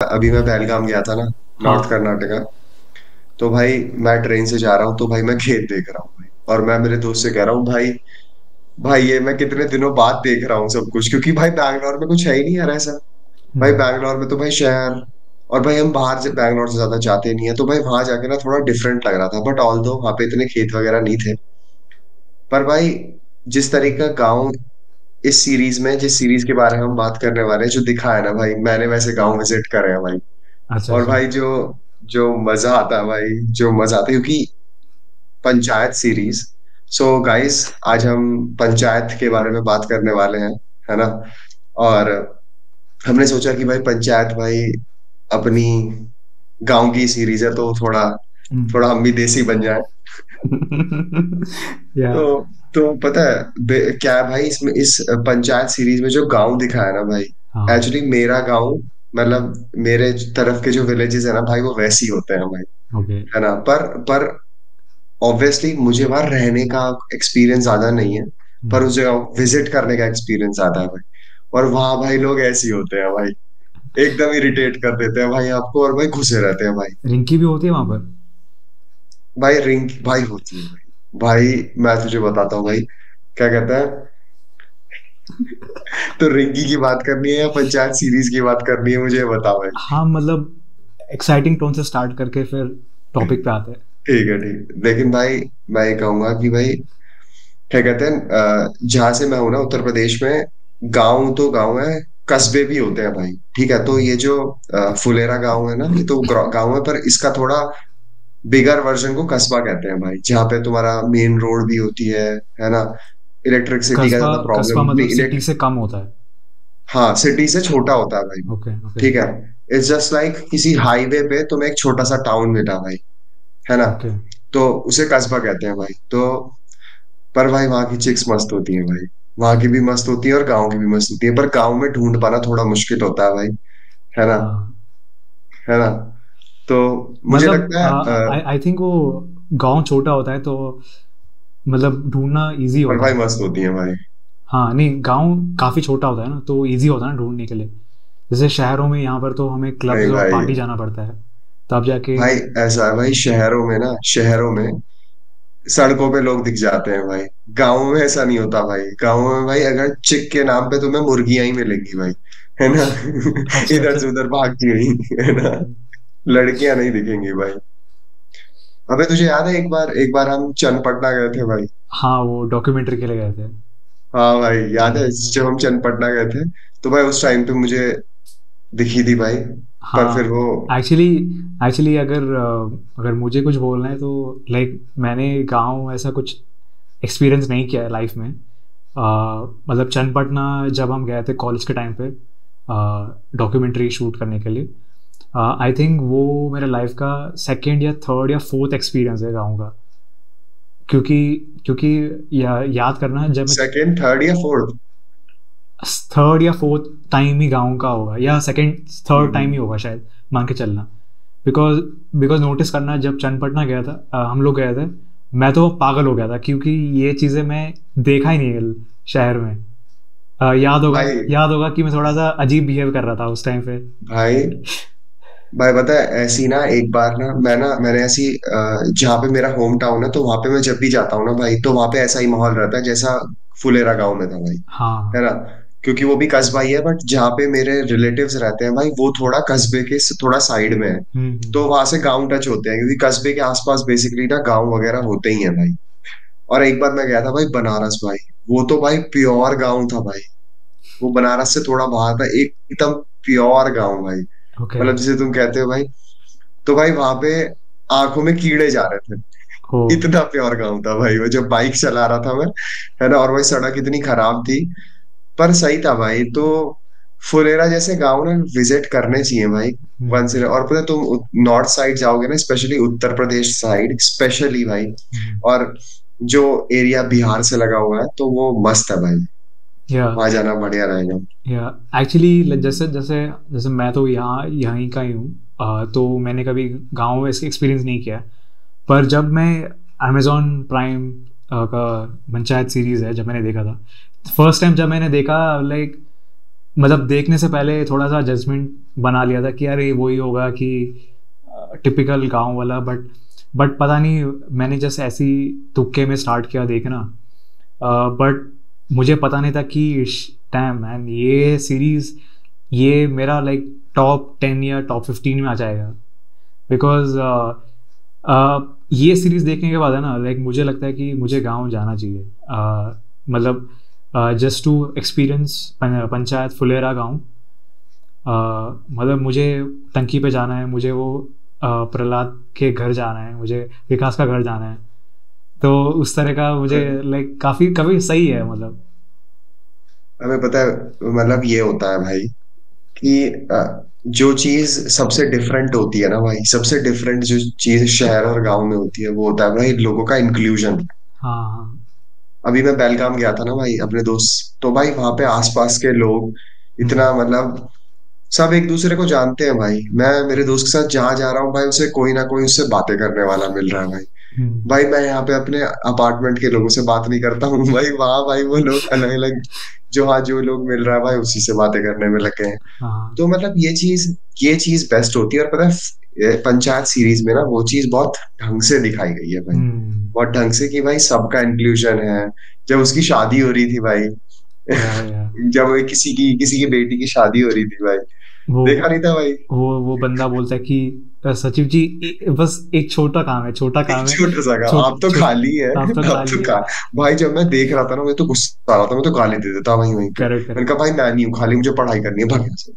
अभी मैं पहलगाम गया था ना, नॉर्थ हाँ। कर्नाटका। तो भाई मैं ट्रेन से जा रहा हूँ, तो भाई मैं खेत देख रहा हूँ भाई। और मैं मेरे दोस्त से कह रहा हूँ भाई, भाई ये मैं कितने दिनों बाद देख रहा हूँ सब कुछ, क्योंकि भाई बैंगलोर में कुछ है ही नहीं यार ऐसा। भाई हम्म। बैंगलोर में तो भाई शहर, और भाई हम बाहर से बैंगलोर से ज्यादा जाते नहीं है, तो भाई वहां जाके ना थोड़ा डिफरेंट लग रहा था। बट ऑल दो वहां पे इतने खेत वगैरह नहीं थे। पर भाई जिस तरीके का गाँव इस सीरीज में, जिस सीरीज के बारे में हम बात करने वाले हैं, जो दिखा है ना भाई, मैंने वैसे गाँव विजिट करे हैं भाई। अच्छा और अच्छा। भाई जो जो मजा आता है भाई, जो मजा आता है, क्योंकि पंचायत सीरीज। सो गाइस, आज हम पंचायत के बारे में बात करने वाले हैं, है ना। और हमने सोचा कि भाई पंचायत भाई अपनी गांव की सीरीज है, तो थोड़ा थोड़ा हम भी देसी बन जाए। या। तो तो पता है क्या है भाई, इसमें इस पंचायत सीरीज में जो गांव दिखाया है ना भाई, हाँ। एक्चुअली मेरा गांव, मतलब मेरे तरफ के जो विलेजेस है ना भाई, वो वैसे ही होते हैं भाई, ओके। है ना। पर ऑब्वियसली मुझे वहां रहने का एक्सपीरियंस ज्यादा नहीं है, पर उस जगह विजिट करने का एक्सपीरियंस ज्यादा है भाई। और वहां भाई लोग ऐसे ही होते हैं भाई, एकदम इरिटेट कर देते हैं भाई आपको, और भाई घुसे रहते हैं भाई। रिंकी भी होती है वहां पर? भाई रिंग भाई होती है भाई। भाई मैं तुझे बताता हूँ भाई, क्या कहते हैं। तो रिंकी की बात करनी है या पंचायत सीरीज की बात करनी है, मुझे ये बता भाई। हाँ मतलब एक्साइटिंग टोन से स्टार्ट करके फिर टॉपिक पे आते हैं। ठीक है, ठीक है। लेकिन भाई मैं ये कहूंगा कि भाई, क्या कहते हैं, जहां से मैं हूं ना, उत्तर प्रदेश में, गांव तो गांव है, कस्बे भी होते हैं भाई। ठीक है, तो ये जो फुलेरा गांव है ना, ये तो गांव है, पर इसका थोड़ा बिगर वर्जन को कस्बा कहते हैं भाई, जहाँ पे तुम्हारा मेन रोड भी होती है ना। इलेक्ट्रिसिटी का कस्बा? ज्यादा कस्बा प्रॉब्लम मतलब नहीं, सिटी से कम होता है? हाँ सिटी से छोटा होता है भाई। Okay okay. ठीक है, इट्स जस्ट लाइक किसी हाईवे पे तुम्हें एक छोटा सा टाउन मिला भाई, है ना। ओके। तो उसे कस्बा कहते हैं भाई। तो पर भाई वहाँ की चिक्स मस्त होती हैं भाई, वहाँ की भी मस्त होती है और गाँव की भी मस्त होती है, पर गाँव में ढूंढ पाना थोड़ा मुश्किल होता है भाई, है ना, हाँ है ना। तो मुझे मतलब लगता है आई आई थिंक वो गांव छोटा होता है तो मतलब ढूंढना इजी पर होता भाई है। मस्त होती है भाई। हाँ नहीं, गांव काफ़ी छोटा होता है ना तो इजी होता है ना ढूंढने के लिए। जैसे शहरों में यहाँ पर तो हमें क्लब्स नहीं और भाई, पार्टी जाना पड़ता है तब जाके। भाई ऐसा है भाई, शहरों में ना, शहरों में सड़कों पे लोग दिख जाते हैं भाई। गाँव में ऐसा नहीं होता भाई। गाँव में भाई अगर चिक के नाम पे तुम्हें मुर्गियां ही मिलेंगी भाई, है ना। अच्छा इधर अच्छा। से उधर भागती हुई, है ना। लड़कियां नहीं दिखेंगी भाई। अबे तुझे याद है, एक बार हम चನ್ನपटना गए थे भाई। हाँ वो डॉक्यूमेंट्री के लिए गए थे। हाँ भाई, याद है जब हम चन्नपटना गए थे, तो भाई उस टाइम पे मुझे दिखी थी भाई। पर फिर वो, हाँ एक्चुअली, एक्चुअली अगर अगर मुझे कुछ बोलना है तो लाइक मैंने गांव ऐसा कुछ एक्सपीरियंस नहीं किया है लाइफ में। मतलब चನ್ನपटना जब हम गए थे कॉलेज के टाइम पे डॉक्यूमेंट्री शूट करने के लिए, आई थिंक वो मेरे लाइफ का सेकंड या थर्ड या फोर्थ एक्सपीरियंस है गाँव का। क्योंकि क्योंकि याद करना जब मैं सेकंड थर्ड या फोर्थ। थर्ड या फोर्थ टाइम ही गाँव का होगा या सेकंड थर्ड टाइम ही होगा शायद, मान के चलना। बिकॉज बिकॉज नोटिस करना जब चन्नपटना गया था, हम लोग गए थे, मैं तो पागल हो गया था क्योंकि ये चीज़ें मैं देखा ही नहीं है शहर में। भाई याद होगा कि मैं थोड़ा सा अजीब बिहेव कर रहा था उस टाइम पे। भाई भाई पता है, ऐसी ना एक बार ना मैंने ऐसी जहाँ पे मेरा होम टाउन है, तो वहां पे मैं जब भी जाता हूँ ना भाई, तो वहां पे ऐसा ही माहौल रहता है जैसा फुलेरा गांव में था भाई, है हाँ। ना। क्योंकि वो भी कस्बा ही है, बट जहाँ पे मेरे रिलेटिव्स रहते हैं भाई, वो थोड़ा कस्बे के थोड़ा साइड में है। तो हम्म। वहां से गांव टच होते हैं, क्योंकि कस्बे के आसपास बेसिकली ना गांव वगैरह होते ही हैं भाई। और एक बार मैं गया था भाई बनारस भाई, वो तो भाई प्योर गांव था भाई। वो बनारस से थोड़ा बाहर था, एकदम प्योर गांव भाई, ओके। मतलब जिसे तुम कहते हो भाई। तो भाई वहां पे आंखों में कीड़े जा रहे थे, ओ। इतना प्योर गांव था भाई। वो जब बाइक चला रहा था मैं, है ना, और भाई सड़क इतनी खराब थी, पर सही था भाई। तो फुलेरा जैसे गांव ना विजिट करने चाहिए भाई, हम्म। Once in. और पता है, तुम नॉर्थ साइड जाओगे ना, specially Uttar Pradesh side specially भाई, हम्म। और जो एरिया बिहार से लगा हुआ है, तो वो मस्त है भाई। या वहां जाना बढ़िया रहेगा। या एक्चुअली जैसे जैसे जैसे मैं तो यहीं का ही हूँ, तो मैंने कभी गाँव में एक्सपीरियंस नहीं किया है। पर जब मैं अमेजोन प्राइम का पंचायत सीरीज़ है जब मैंने देखा था, फर्स्ट टाइम जब मैंने देखा, लाइक मतलब देखने से पहले थोड़ा सा जजमेंट बना लिया था कि यार ये वही होगा कि टिपिकल गांव वाला, बट पता नहीं, मैंने जस्ट ऐसी तुक्के में स्टार्ट किया देखना, बट मुझे पता नहीं था कि टैम मैन ये सीरीज़, ये मेरा लाइक टॉप 10 या टॉप 15 में आ जाएगा। बिकॉज ये सीरीज़ देखने के बाद है ना, लाइक मुझे लगता है कि मुझे गांव जाना चाहिए, मतलब just to experience Panchayat Phulera गांव। मतलब मुझे टंकी पे जाना है, मुझे वो प्रहलाद के घर जाना है, मुझे विकास का घर जाना है। तो उस तरह का मुझे लाइक काफ़ी काफ़ी सही है मतलब। हमें पता है, मतलब ये होता है भाई कि जो चीज सबसे डिफरेंट होती है ना भाई, सबसे डिफरेंट जो चीज शहर और गांव में होती है वो होता है भाई लोगों का इंक्लूजन। हाँ हाँ। अभी मैं बेलगाम गया था ना भाई अपने दोस्त, तो भाई वहां पे आसपास के लोग हम्म। इतना मतलब सब एक दूसरे को जानते हैं भाई। मैं मेरे दोस्त के साथ जहां जा रहा हूँ भाई, उसे कोई ना कोई उससे बातें करने वाला मिल रहा है भाई। हम्म। भाई मैं यहाँ पे अपने अपार्टमेंट के लोगों से बात नहीं करता हूँ भाई, वहां भाई वो लोग अलग अलग, जो हाँ जो लोग मिल रहा है भाई उसी से बातें करने में लगे हैं। हाँ। तो मतलब ये चीज बेस्ट होती है। और पता है पंचायत सीरीज में ना वो चीज बहुत ढंग से दिखाई गई है भाई, हम्म। बहुत ढंग से कि भाई सबका इंक्लूजन है। जब उसकी शादी हो रही थी भाई या जब वो किसी की बेटी की शादी हो रही थी भाई, वो देखा नहीं था भाई? वो बंदा बोलता है कि सचिव जी, बस एक छोटा काम है, छोटा एक काम है, छोटा सा काम, छोट आप तो छोट खाली है। आप तो आप खाली तो है। खा भाई जब मैं देख रहा था ना, मैं तो गुस्सा आ रहा था, मैं तो गाली दे देता वहीं वहीं पे। करेक्ट मैंने करेक्ट। कहा भाई मैं नहीं हूँ खाली, मुझे पढ़ाई करनी है, भाग यहाँ से।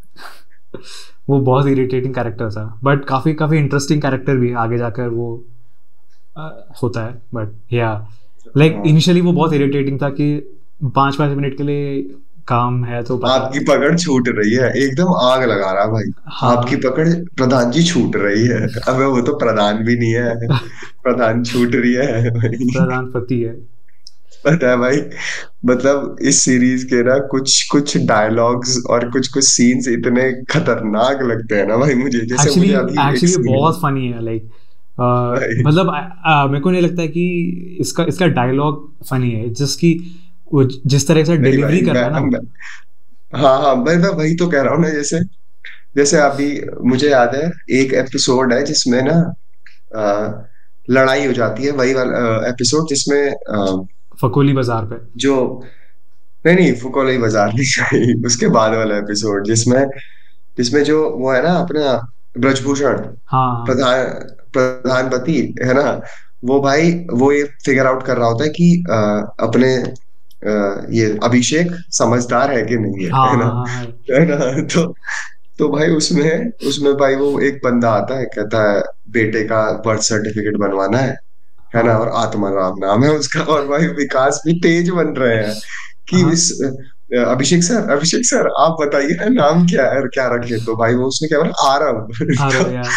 वो बहुत इरिटेटिंग कैरेक्टर था, बट काफ़ी काफ़ी इंटरेस्टिंग कैरेक्टर भी है आगे जाकर वो होता है। बट या लाइक हाँ, इनिशियली वो बहुत इरिटेटिंग था कि 5-5 मिनट के लिए काम है तो पता। आपकी पकड़ छूट रही है, एकदम आग लगा रहा है भाई। आपकी हाँ। पकड़ प्रधान जी छूट रही है। अबे वो तो प्रधान भी नहीं है, प्रधान छूट रही है भाई। प्रधानपति है। पता है भाई, मतलब इस सीरीज के ना कुछ कुछ डायलॉग्स और कुछ कुछ सीन्स इतने खतरनाक लगते हैं ना भाई मुझे, जैसे एक्चुअली मुझे अभी एक एक्चुअली सीन बहुत फनी है लाइक, भाई। मतलब मेरे को नहीं लगता है कि इसका इसका डायलॉग फनी है, जिसकी वो जिस तरह से नहीं डिलीवरी भाई कर रहा है ना वो। हाँ हाँ भाई मैं वही तो कह रहा हूँ ना, जैसे जैसे अभी मुझे याद है एक एपिसोड है जिसमें ना अ, लड़ाई हो जाती है, वही वाला एपिसोड जिसमें फकोली बाजार पे। जो नहीं नहीं फुकोली बाजार नहीं सही, उसके बाद वाला एपिसोड जिसमें जिसमें जो वो है ना अपना ब्रजभूषण, हाँ हाँ प्रधान प्रधानपति है ना, वो भाई वो ये फिगर आउट कर रहा होता है कि अपने ये अभिषेक समझदार है कि नहीं है हाँ है ना, हाँ हाँ हाँ। है ना। तो भाई उसमें उसमें भाई वो एक बंदा आता है, कहता है बेटे का बर्थ सर्टिफिकेट बनवाना है ना, हाँ और आत्मा राम नाम है उसका, और भाई विकास भी तेज बन रहे हैं कि हाँ। इस अभिषेक सर आप बताइए ना नाम क्या है और क्या रखे, तो भाई वो उसने क्या बोला आरव। अरे तो, यार,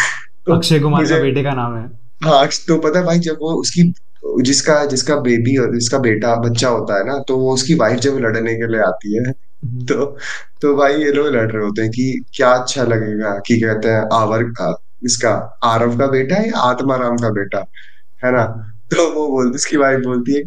तो अक्षय कुमार का मुझे बेटे का नाम है। हाँ तो पता है भाई जब वो उसकी जिसका जिसका बेबी और जिसका बेटा बच्चा होता है ना, तो वो उसकी वाइफ जब लड़ने के लिए आती है, हम्म। तो तो भाई ये लोग लड़ रहे होते हैं कि क्या अच्छा लगेगा, कि कहते हैं इसका आरव का बेटा है या आत्माराम का बेटा, है ना। हाँ तो वो बोलती उसकी वाइफ बोलती है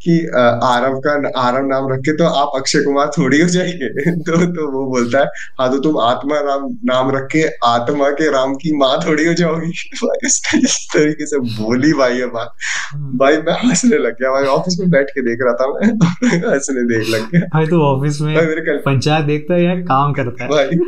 कि आरव नाम रख के तो आप अक्षय कुमार थोड़ी हो जाएंगे। तो वो बोलता है हाँ तो तुम आत्मा राम नाम रख के आत्मा के राम की माँ थोड़ी हो जाओगी। भाई उसने जिस तरीके से बोली भाई ये बात, हाँ। भाई मैं हंसने लग गया भाई, ऑफिस में बैठ के देख रहा था मैं। हंसने देख लग गया भाई तो ऑफिस में भाई मेरे कल पंचायत देखता है या काम करता है? भाई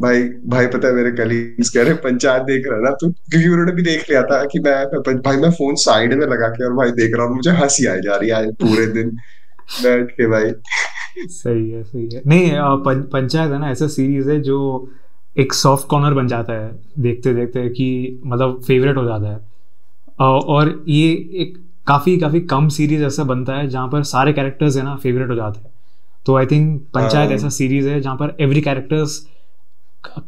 भाई भाई पता है मेरे कलीग्स कह रहे पंचायत देख रहा है ना तू, क्योंकि उन्होंने भी देख लिया था कि भाई मैं फोन साइड में लगा के और भाई देख रहा हूँ, मुझे हंसी आई जा रही है आज पूरे दिन बैठ के भाई। सही है सही है। नहीं पंचायत है ना, ऐसा सीरीज है जो एक सॉफ्ट कॉर्नर बन जाता है देखते देखते, कि मतलब फेवरेट हो जाता है। और ये एक काफ़ी काफ़ी कम सीरीज ऐसा बनता है जहाँ पर सारे कैरेक्टर्स है ना फेवरेट हो जाते हैं। तो आई थिंक पंचायत हाँ ऐसा सीरीज है जहाँ पर एवरी कैरेक्टर्स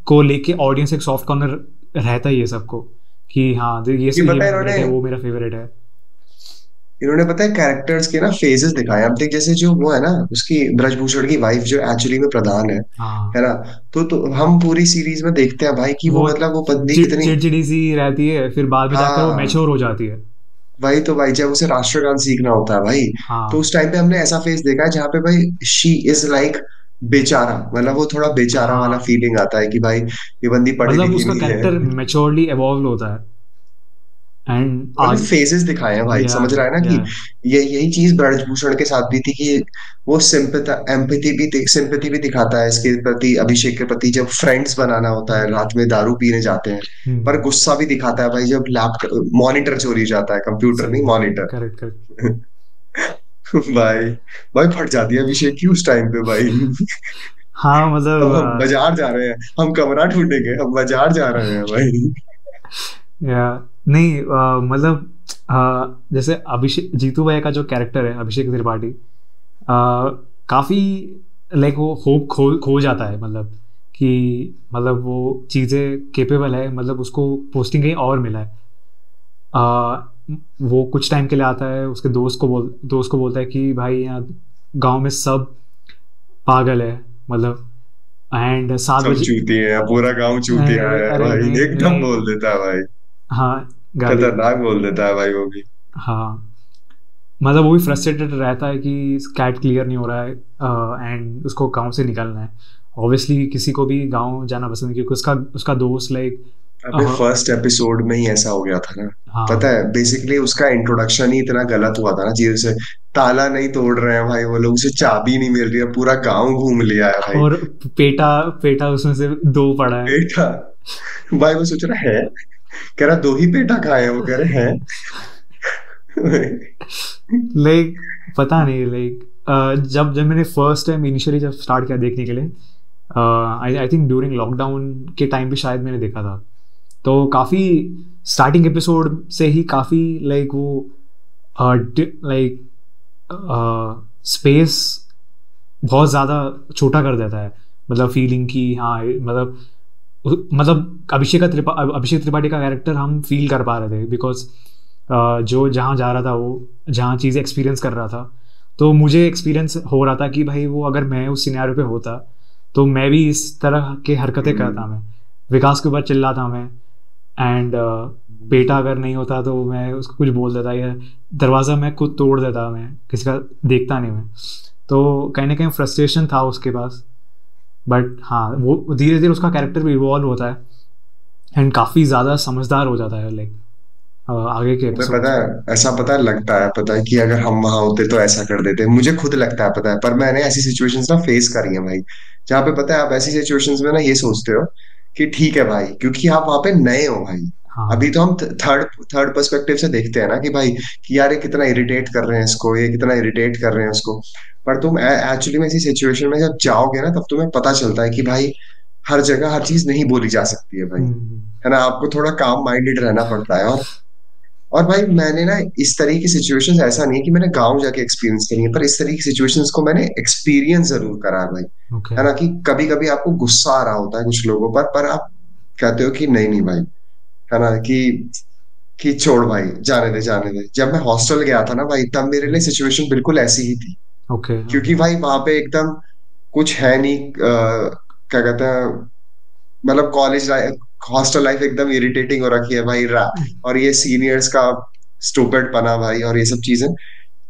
को लेके ऑडियंस एक सॉफ्ट कॉर्नर रहता ही है सबको, कि हाँ ये ये पता है मेरा फेवरेट इन्होंने है, वो मेरा फेवरेट है। इन्होंने पता है कैरेक्टर्स के ना फेजेस दिखाए हैं। अब देख जैसे जो वो है ना उसकी ब्रजभूषण की वाइफ जो एक्चुअली में प्रधान है हाँ। ना, तो हम पूरी सीरीज में देखते हैं भाई कि वो वो मतलब वो बंदी कितनी चिड़चिड़ी सी रहती है, फिर बाद में जाकर वो हाँ मैच्योर हो जाती है। वही तो भाई जब उसे राष्ट्रगान सीखना होता है भाई, तो हाँ उस टाइम पे हमने ऐसा फेस देखा है जहाँ पे भाई शी इज लाइक बेचारा, मतलब वो थोड़ा बेचारा वाला हाँ, फीलिंग आता है कि भाई ये बंदी पढ़ी मतलब लिखी उसका नहीं है। कैरेक्टर मेच्योरली एवॉल्व होता है एंड मतलब आगे। फेजेस दिखाए हैं भाई, या समझ रहा है ना कि या ये यही चीज ब्रजभूषण के साथ भी थी कि वो सिंपैथी भी दिखाता है इसके प्रति, अभिषेक के प्रति, जब फ्रेंड्स बनाना होता है, रात में दारू पीने जाते हैं। पर हम्म, गुस्सा भी दिखाता है भाई जब लैपटॉप मॉनिटर चोरी हो जाता है, कंप्यूटर सही नहीं है, मॉनिटर। Correct correct. भाई, भाई फट जाती है अभिषेक की उस टाइम पे भाई। हाँ अब हम मतलब बाजार जा रहे हैं, हम कमरा ढूंढेंगे, हम बाजार जा रहे हैं भाई। या नहीं मतलब जैसे अभिषेक जीतू भाई का जो कैरेक्टर है अभिषेक त्रिपाठी, काफ़ी लाइक वो होप खो जाता है, मतलब कि मतलब वो चीज़ें केपेबल है, मतलब उसको पोस्टिंग कहीं और मिला है। आ, वो कुछ टाइम के लिए आता है, उसके दोस्त को बोलता है कि भाई यहाँ गांव में सब पागल है, मतलब एंड 7 सब बजे। चूतिए हैं, पूरा गांव चूतिया है अरे भाई, नहीं एकदम नहीं, बोल देता है भाई। हाँ, गाली। खतरनाक बोल देता है भाई वो भी। हाँ, मतलब वो भी फ्रस्ट्रेटेड रहता है कि कैट क्लियर नहीं हो रहा है एंड उसको गांव से निकलना है। ऑब्वियसली किसी को भी गांव जाना पसंद है, क्योंकि उसका उसका दोस्त लाइक। अबे फर्स्ट एपिसोड में ही ऐसा हो गया था ना। पता हाँ, है बेसिकली उसका इंट्रोडक्शन ही इतना गलत हुआ था ना, जी से ताला नहीं तोड़ रहे हैं भाई वो लोग, उसे चाबी नहीं मिल रही है, पूरा गांव घूम लिया है भाई। और पेटा पेटा उसमें से 2 पड़ा है। बेटा, भाई वो सोच रहा है, कह रहा दो ही बेटा खाए हैं, वो कह रहे हैं। लाइक पता नहीं, लाइक जब जब मैंने फर्स्ट टाइम इनिशियली जब स्टार्ट किया देखने के लिए, आई आई थिंक ड्यूरिंग लॉकडाउन के टाइम पे शायद मैंने देखा था। तो काफ़ी स्टार्टिंग एपिसोड से ही काफ़ी लाइक वो लाइक स्पेस बहुत ज़्यादा छोटा कर देता है, मतलब फीलिंग की। हाँ मतलब अभिषेक त्रिपाठी का कैरेक्टर हम फील कर पा रहे थे, बिकॉज जो जहाँ जा रहा था, वो जहाँ चीज़ें एक्सपीरियंस कर रहा था, तो मुझे एक्सपीरियंस हो रहा था कि भाई वो अगर मैं उस सिनेरियो पे होता तो मैं भी इस तरह के हरकतें करता। मैं विकास के ऊपर चिल्लाता मैं, एंड बेटा अगर नहीं होता तो मैं उसको कुछ बोल देता, या दरवाज़ा मैं खुद तोड़ देता, मैं किसी का देखता नहीं मैं। तो कहीं ना कहीं फ्रस्ट्रेशन था उसके पास। बट हाँ, वो धीरे धीरे उसका कैरेक्टर भी इवॉल्व होता है एंड काफ़ी ज़्यादा समझदार हो जाता है, लाइक आगे के तुम्हें पता एपिसोड्स में। है, ऐसा पता है कि अगर हम वहां होते तो ऐसा कर देते, मुझे खुद लगता है पता है, पर मैंने ऐसी सिचुएशंस ना फेस करी है भाई, जहाँ पे पता है आप ऐसी सिचुएशंस में ना ये सोचते हो कि ठीक है भाई, क्योंकि आप वहां पे नए हो भाई। अभी हाँ। तो हम थर्ड थर्ड पर्सपेक्टिव से देखते हैं ना कि भाई, कि यार ये कितना इरिटेट कर रहे हैं इसको, ये कितना इरिटेट कर रहे हैं उसको। पर तुम एक्चुअली में ऐसी सिचुएशन में जब जाओगे ना, तब तुम्हें पता चलता है कि भाई हर जगह हर चीज नहीं बोली जा सकती है भाई, हम्म, है ना, आपको थोड़ा काम माइंडेड रहना पड़ता है। और भाई मैंने ना इस तरह की सिचुएशंस, ऐसा नहीं है कि मैंने गांव जाके एक्सपीरियंस करी है, पर इस तरह की सिचुएशंस को मैंने एक्सपीरियंस जरूर करा है भाई। ओके। है ना, कि कभी कभी आपको गुस्सा आ रहा होता है कुछ लोगों पर आप कहते हो कि नहीं नहीं भाई, है ना, कि छोड़ भाई, जाने दे। जब मैं हॉस्टल गया था ना भाई, तब मेरे लिए सिचुएशन बिल्कुल ऐसी ही थी। Okay okay. क्योंकि भाई वहां पे एकदम कुछ है नहीं, क्या कहते हैं, मतलब कॉलेज लाइफ, हॉस्टल लाइफ एकदम इरिटेटिंग हो रखी है भाई, और ये सीनियर्स का स्टूपिड पना भाई, और ये सब चीजें।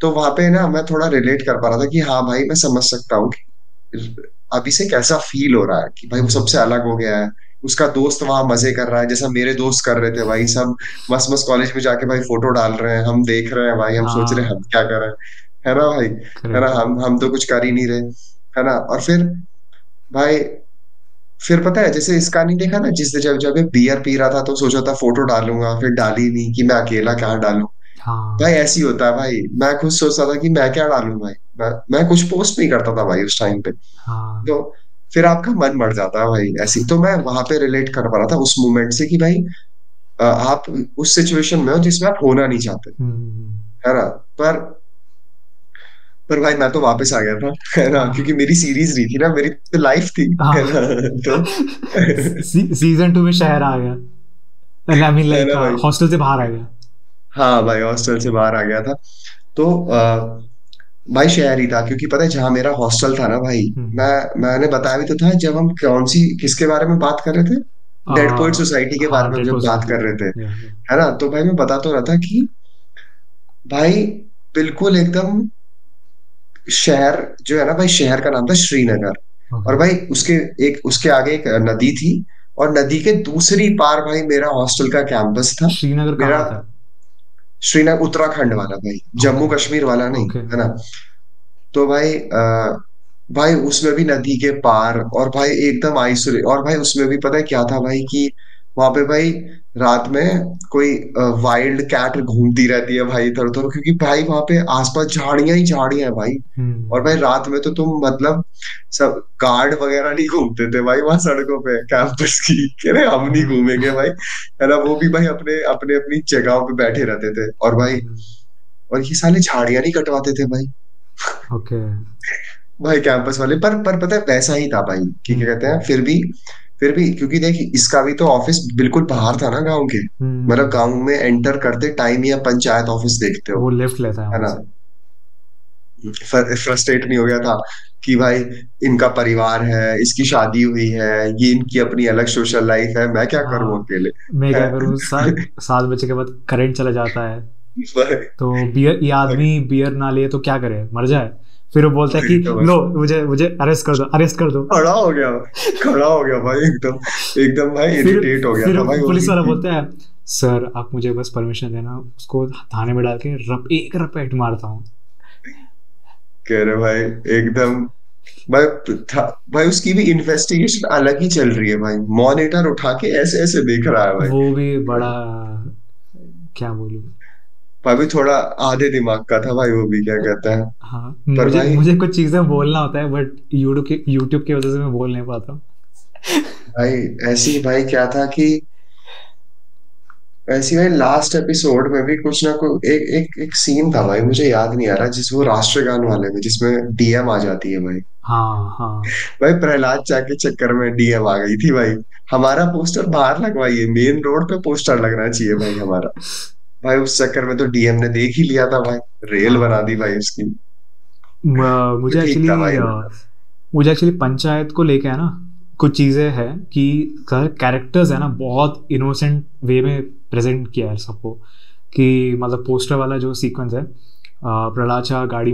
तो वहां पे ना मैं थोड़ा रिलेट कर पा रहा था कि हाँ भाई मैं समझ सकता हूँ कि अभी से कैसा फील हो रहा है, कि भाई वो सबसे अलग हो गया है। उसका दोस्त वहां मजे कर रहा है जैसा मेरे दोस्त कर रहे थे भाई, सब मस्त मस्त कॉलेज में जाके भाई फोटो डाल रहे हैं, हम देख रहे हैं भाई, हम सोच रहे हैं हाँ, हम क्या कर रहे हैं, है ना भाई, है ना, करेक्ट है। हम तो कुछ कर ही नहीं रहे, है ना। और फिर भाई, फिर पता है जैसे इसका नहीं देखा ना, जिस जब जब ये बियर पी रहा था तो सोचा था फोटो डालूंगा, फिर डाली नहीं, कि मैं अकेला कहाँ डालूं। भाई हाँ ऐसी होता है भाई, मैं खुद सोचता था कि मैं क्या डालूं भाई, मैं कुछ पोस्ट नहीं करता था भाई उस टाइम पे। हाँ। तो फिर आपका मन मर जाता है भाई ऐसी। तो मैं वहां पे रिलेट कर पा रहा था उस मोमेंट से कि भाई आप उस सिचुएशन में हो जिसमें आप होना नहीं चाहते, हम्म, है ना। पर पर भाई मैं तो वापस आ गया था, है ना, क्योंकि हाँ मेरी सीरीज नहीं थी ना, मेरी तो लाइफ थी, है हाँ। ना। तो सीजन 2 में शहर आ गया, आई मीन है लाइक ना भाई। हॉस्टल से बाहर आ गया। हाँ भाई हॉस्टल से बाहर आ गया था। तो भाई शहर ही था, क्योंकि पता है जहाँ मेरा हॉस्टल था ना भाई, हम्म, मैंने बताया भी तो था, जब हम कौन सी किसके बारे में बात कर रहे थे, डेड पोएट सोसाइटी के बारे हाँ, में हम डेड जब बात सोसाइटी। कर रहे थे, या है ना, तो भाई मैं बता तो रहा था कि भाई बिल्कुल एकदम शहर जो है ना भाई, शहर का नाम था श्रीनगर। ओके। और भाई उसके आगे एक नदी थी, और नदी के दूसरी पार भाई मेरा हॉस्टल का कैंपस था। श्रीनगर मेरा कहाँ था? श्रीनगर उत्तराखंड वाला भाई, जम्मू ओके। कश्मीर वाला नहीं, ओके। है ना। तो भाई भाई उसमें भी नदी के पार, और भाई एकदम आइसोलेट, और भाई उसमें भी पता है क्या था भाई कि वहां पे भाई रात में कोई वाइल्ड कैट घूमती रहती है भाई इधर उधर, क्योंकि भाई वहां पे आसपास झाड़ियां ही झाड़ियां हैं भाई। और हम्म। भाई रात में तो तुम मतलब सब गार्ड वगैरह नहीं घूमते थे भाई वहां सड़कों पे कैंपस की, कह रहे हम नहीं हम्म। घूमेंगे भाई, है ना। वो भी भाई अपने अपने अपनी जगहों पे बैठे रहते थे, और भाई हम्म। और ये साले झाड़ियां नहीं कटवाते थे भाई, ओके। भाई कैंपस वाले। पर पता है वैसा ही था भाई, कि क्या कहते हैं, हम्म। फिर भी क्योंकि देख इसका भी तो ऑफिस बिल्कुल बाहर था ना गांव के, मतलब हम्म। गांव में एंटर करते टाइम ही आप पंचायत ऑफिस देखते हो, वो लिफ्ट लेता है है वहां ना। से। फ्रस्ट्रेट नहीं हो गया था कि भाई इनका परिवार है, इसकी शादी हुई है, ये इनकी अपनी अलग सोशल लाइफ है, मैं क्या करूं हाँ, अकेले, मैं है। क्या करूँ, 7 बजे के बाद करंट चला जाता है। भाई तो बियर, ये भाई आदमी बियर ना लिए तो क्या करे, मर जाए। फिर वो बोलता है कि वही तो भाई, लो, मुझे मुझे अरेस्ट कर दो, अरेस्ट कर दो। खड़ा हो गया, खड़ा हो गया भाई एकदम, एकदम भाई फिर इरिटेट हो गया फिर था भाई वो पुलिस भी वाला कि बोलता है, सर आप मुझे बस परमिशन देना, उसको थाने में डाल के एक रपेट मारता हूँ। कह रहे भाई एकदम भाई था। भाई उसकी भी इन्वेस्टिगेशन अलग ही चल रही है भाई, मॉनिटर उठा के ऐसे ऐसे देख रहा है भाई। वो भी बड़ा, क्या बोलूं। भाई भी थोड़ा आधे दिमाग का था भाई वो भी, क्या कहता है। हाँ, पर मुझे भाई मुझे कुछ चीजें बोलना होता है, बट यूट्यूब की वजह से मैं बोल नहीं पाता हूँ। भाई ऐसी भाई क्या था कि ऐसी भाई लास्ट एपिसोड में भी कुछ ना कुछ एक एक एक सीन था भाई, मुझे याद नहीं आ रहा, जिस वो राष्ट्रगान वाले में जिसमें डीएम आ जाती है भाई। हाँ हाँ। भाई प्रहलाद चा के चक्कर में डीएम आ गई थी भाई। हमारा पोस्टर बाहर लगवाइए, मेन रोड पे पोस्टर लगना चाहिए भाई हमारा। भाई उस चक्कर में तो डीएम ने देख ही लिया था भाई, रेल बना हाँ, दी भाई उसकी। मुझे ठीक एक्चुअली था भाई। मुझे एक्चुअली पंचायत को लेके है ना, कुछ चीज़ें हैं कि कैरेक्टर्स है ना, बहुत इनोसेंट वे में प्रेजेंट किया है सबको। कि मतलब पोस्टर वाला जो सीक्वेंस है, प्रहलाद शाह गाड़ी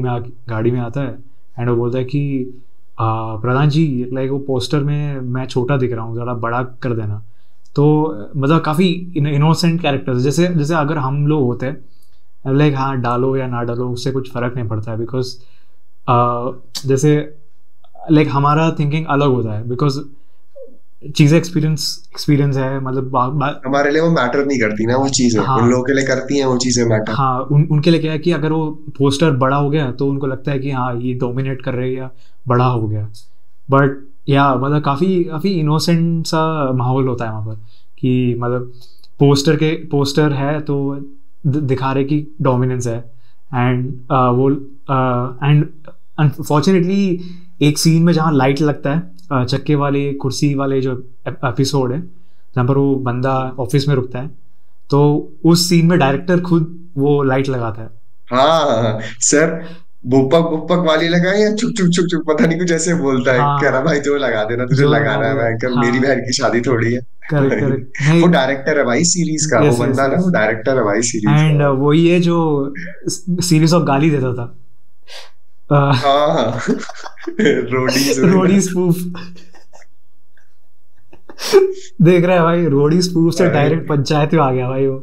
में आता है, एंड वो बोलता है कि प्रधान जी, लाइक वो पोस्टर में मैं छोटा दिख रहा हूँ, ज़रा बड़ा कर देना। तो मतलब काफ़ी इनोसेंट कैरेक्टर्स, जैसे जैसे अगर हम लोग होते हैं, लाइक हाँ डालो या ना डालो उससे कुछ फ़र्क नहीं पड़ता है, बिकॉज जैसे लाइक हमारा थिंकिंग अलग होता है, बिकॉज चीज़ें एक्सपीरियंस एक्सपीरियंस है, मतलब हमारे लिए वो मैटर नहीं करती ना वो चीजें, उन हाँ लोगों के लिए करती हैं वो चीजें मैटर। हाँ, उनके लिए क्या है कि अगर वो पोस्टर बड़ा हो गया तो उनको लगता है कि हाँ ये डोमिनेट कर रहे हैं या बड़ा हो गया। बट या मतलब काफ़ी काफ़ी इनोसेंट सा माहौल होता है वहाँ पर, कि मतलब पोस्टर है तो दिखा रहे कि डोमिनेंस है। एंड वो एंड अनफॉर्चुनेटली एक सीन में जहाँ लाइट लगता है, चक्के वाले कुर्सी वाले जो एपिसोड है, जहाँ पर वो बंदा ऑफिस में रुकता है, तो उस सीन में डायरेक्टर खुद वो लाइट लगाता है। हाँ हाँ हाँ, सर बुपक बुपक वाली लगाए या चुप चुप चुप चुप पता नहीं कुछ ऐसे बोलता है, कह रहा हाँ, भाई जो लगा देना, तुझे जो लगा लगाना है दे। भयंकर, मेरी हाँ, बहन की शादी थोड़ी है। करेक्ट भाई, करेक्ट, नहीं। वो डायरेक्टर है भाई सीरीज का, वो यस यस बंदा ना वो यस। डायरेक्टर है भाई सीरीज का एंड भाई। वही है जो सीरीज ऑफ गाली देता था। हाँ हाँ रोडीज रोडी स्पूफ। देख रहा है भाई, रोडी स्पूफ से भाई डायरेक्ट पंचायत में आ गया भाई वो।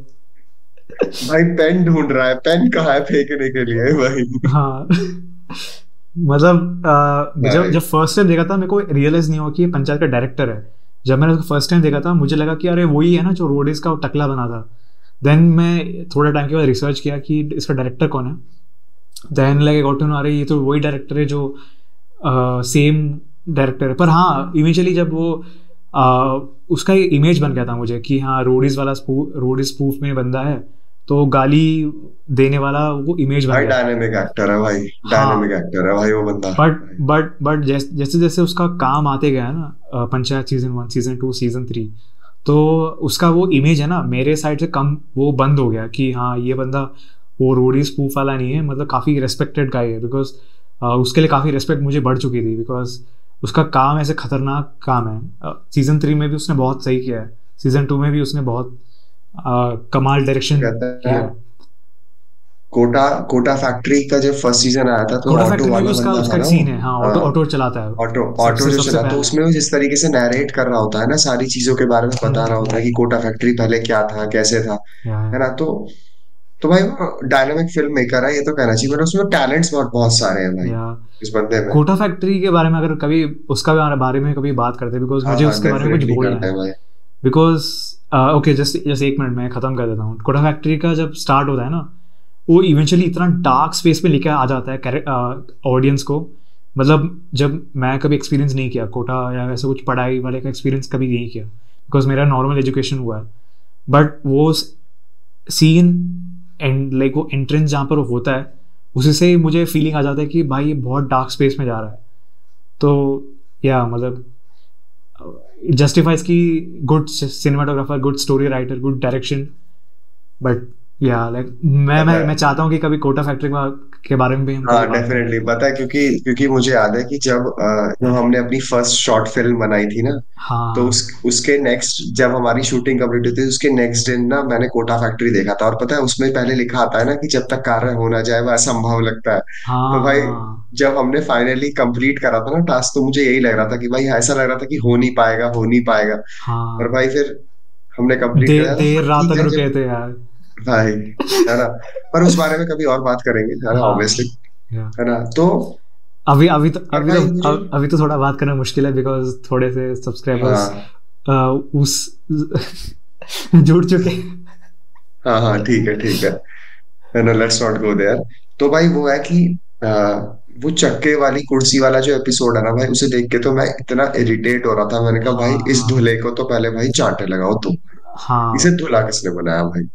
भाई पेन ढूंढ रहा है, पेन कहाँ है फेंकने के लिए भाई। हाँ। मतलब जब भाई जब फर्स्ट टाइम देखा था मेरे को रियलाइज नहीं हुआ कि ये पंचायत का डायरेक्टर है। जब मैंने उसको फर्स्ट टाइम देखा था मुझे लगा कि अरे वही है ना जो रोडीज का वो टकला बना था। देन मैं थोड़ा टाइम के बाद रिसर्च किया कि इसका डायरेक्टर कौन है। Then like got to know, अरे ये तो वही डायरेक्टर है जो सेम डायरेक्टर है। पर हाँ, इनिशियली जब वो उसका इमेज बन गया था मुझे कि हाँ रोडी स्पूफ में बंदा है, तो गाली देने वाला वो इमेज बन भाई गया था। डायनेमिक एक्टर है भाई, डायनेमिक हाँ, एक्टर है भाई वो बंदा बट भाई। बट जैसे जैसे उसका काम आते गया ना, पंचायत सीजन 1 सीजन 2 सीजन 3, तो उसका वो इमेज है ना मेरे साइड से कम वो बंद हो गया कि हाँ ये बंदा वो रोडी स्पूफ वाला नहीं है, मतलब काफ़ी रेस्पेक्टेड गाय है। बिकॉज उसके लिए काफ़ी रेस्पेक्ट मुझे बढ़ चुकी थी, बिकॉज उसका काम ऐसे खतरनाक काम है। सीजन 3 में भी उसने बहुत सही किया है, सीजन 2 में भी उसने बहुत कमाल डायरेक्शन कहता है किया है। कोटा कोटा फैक्ट्री का जब फर्स्ट सीजन आया था तो कोटा ऑटो फैक्ट्री में भी वाला उसका बंदा था उसका एक ना वो। सीन है, हाँ, ऑटो हाँ, ऑटो चलाता है ऑटो ऑटो सबसे जो सबसे चला तो पहले। उसमें वो जिस तरीके से नैरेट कर रहा होता है ना सारी चीजों के बारे में बता रहा होता है कि हम्म। कोटा फैक्ट्री पहले क्या था कैसे था, या है ना। तो भाई वो डायनामिक फिल्म मेकर है, ये तो कहना चाहिए, मतलब उसमें टैलेंट्स बहुत बहुत सारे हैं भाई या इस बंदे में। कोटा फैक्ट्री के बारे में अगर कभी उसका बारे में कभी बात करते हैं, बिकॉज हाँ मुझे हाँ, उसके बारे में कुछ डेफिनेटली बोलना करते है। हैं भाई। बिकॉज ओके, जस्ट जस्ट एक मिनट में ख़त्म कर देता हूँ। कोटा फैक्ट्री का जब स्टार्ट होता है ना, वो इवेंचुअली इतना डार्क स्पेस पे लेकर आ जाता है ऑडियंस को। मतलब जब मैं कभी एक्सपीरियंस नहीं किया कोटा या ऐसा कुछ पढ़ाई वाले का एक्सपीरियंस कभी नहीं किया, बिकॉज मेरा नॉर्मल एजुकेशन हुआ है। बट वो सीन एंड लाइक वो एंट्रेंस जहाँ पर होता है, उसी से ही मुझे फीलिंग आ जाता है कि भाई ये बहुत डार्क स्पेस में जा रहा है। तो या मतलब जस्टिफाइज की good cinematographer, good story writer, good direction. But या लाइक पता मैं है, चाहता हूँ कि कभी कोटा फैक्ट्री के बारे में भी हम कभी हाँ बात करें। डेफिनेटली पता है, क्योंकि क्योंकि मुझे याद है कि जब हमने अपनी फर्स्ट शॉर्ट फिल्म बनाई थी ना, तो हाँ उसके नेक्स्ट जब हमारी शूटिंग कंप्लीट हुई थी उसके नेक्स्ट दिन ना मैंने कोटा फैक्ट्री देखा था, और पता है उसमें पहले लिखा आता है ना कि जब तक कार्य हो ना जाए वह असंभव लगता है। तो भाई हाँ जब हमने फाइनली कंप्लीट करा था ना टास्क, तो मुझे यही लग रहा था कि भाई ऐसा लग रहा था कि हो नहीं पाएगा, हो नहीं पाएगा। और हाँ। भाई फिर हमने कंप्लीट कराया था, देर हाँ रात ठीक तक है जब रुके थे यार। भाई, है ना। पर उस बारे में कभी और बात करेंगे, है ना, हाँ ऑब्वियसली, या है ना। तो अभी पर भाई मुझे, अभी तो थोड़ा बात करना मुश्किल है, बिकॉज थोड़े से सब्सक्राइबर्स हाँ उस जुड़ चुके हैं। हाँ हाँ, ठीक है ठीक है ना, लेट्स नॉट गो देयर। तो भाई वो है कि आ, वो चक्के वाली कुर्सी वाला जो एपिसोड है ना भाई, उसे देख के तो मैं इतना इरिटेट हो रहा था, मैंने कहा भाई हाँ इस हाँ धुले को तो पहले भाई चांटे लगाओ तुम, इसे हाँ धुला किसने बनाया भाई,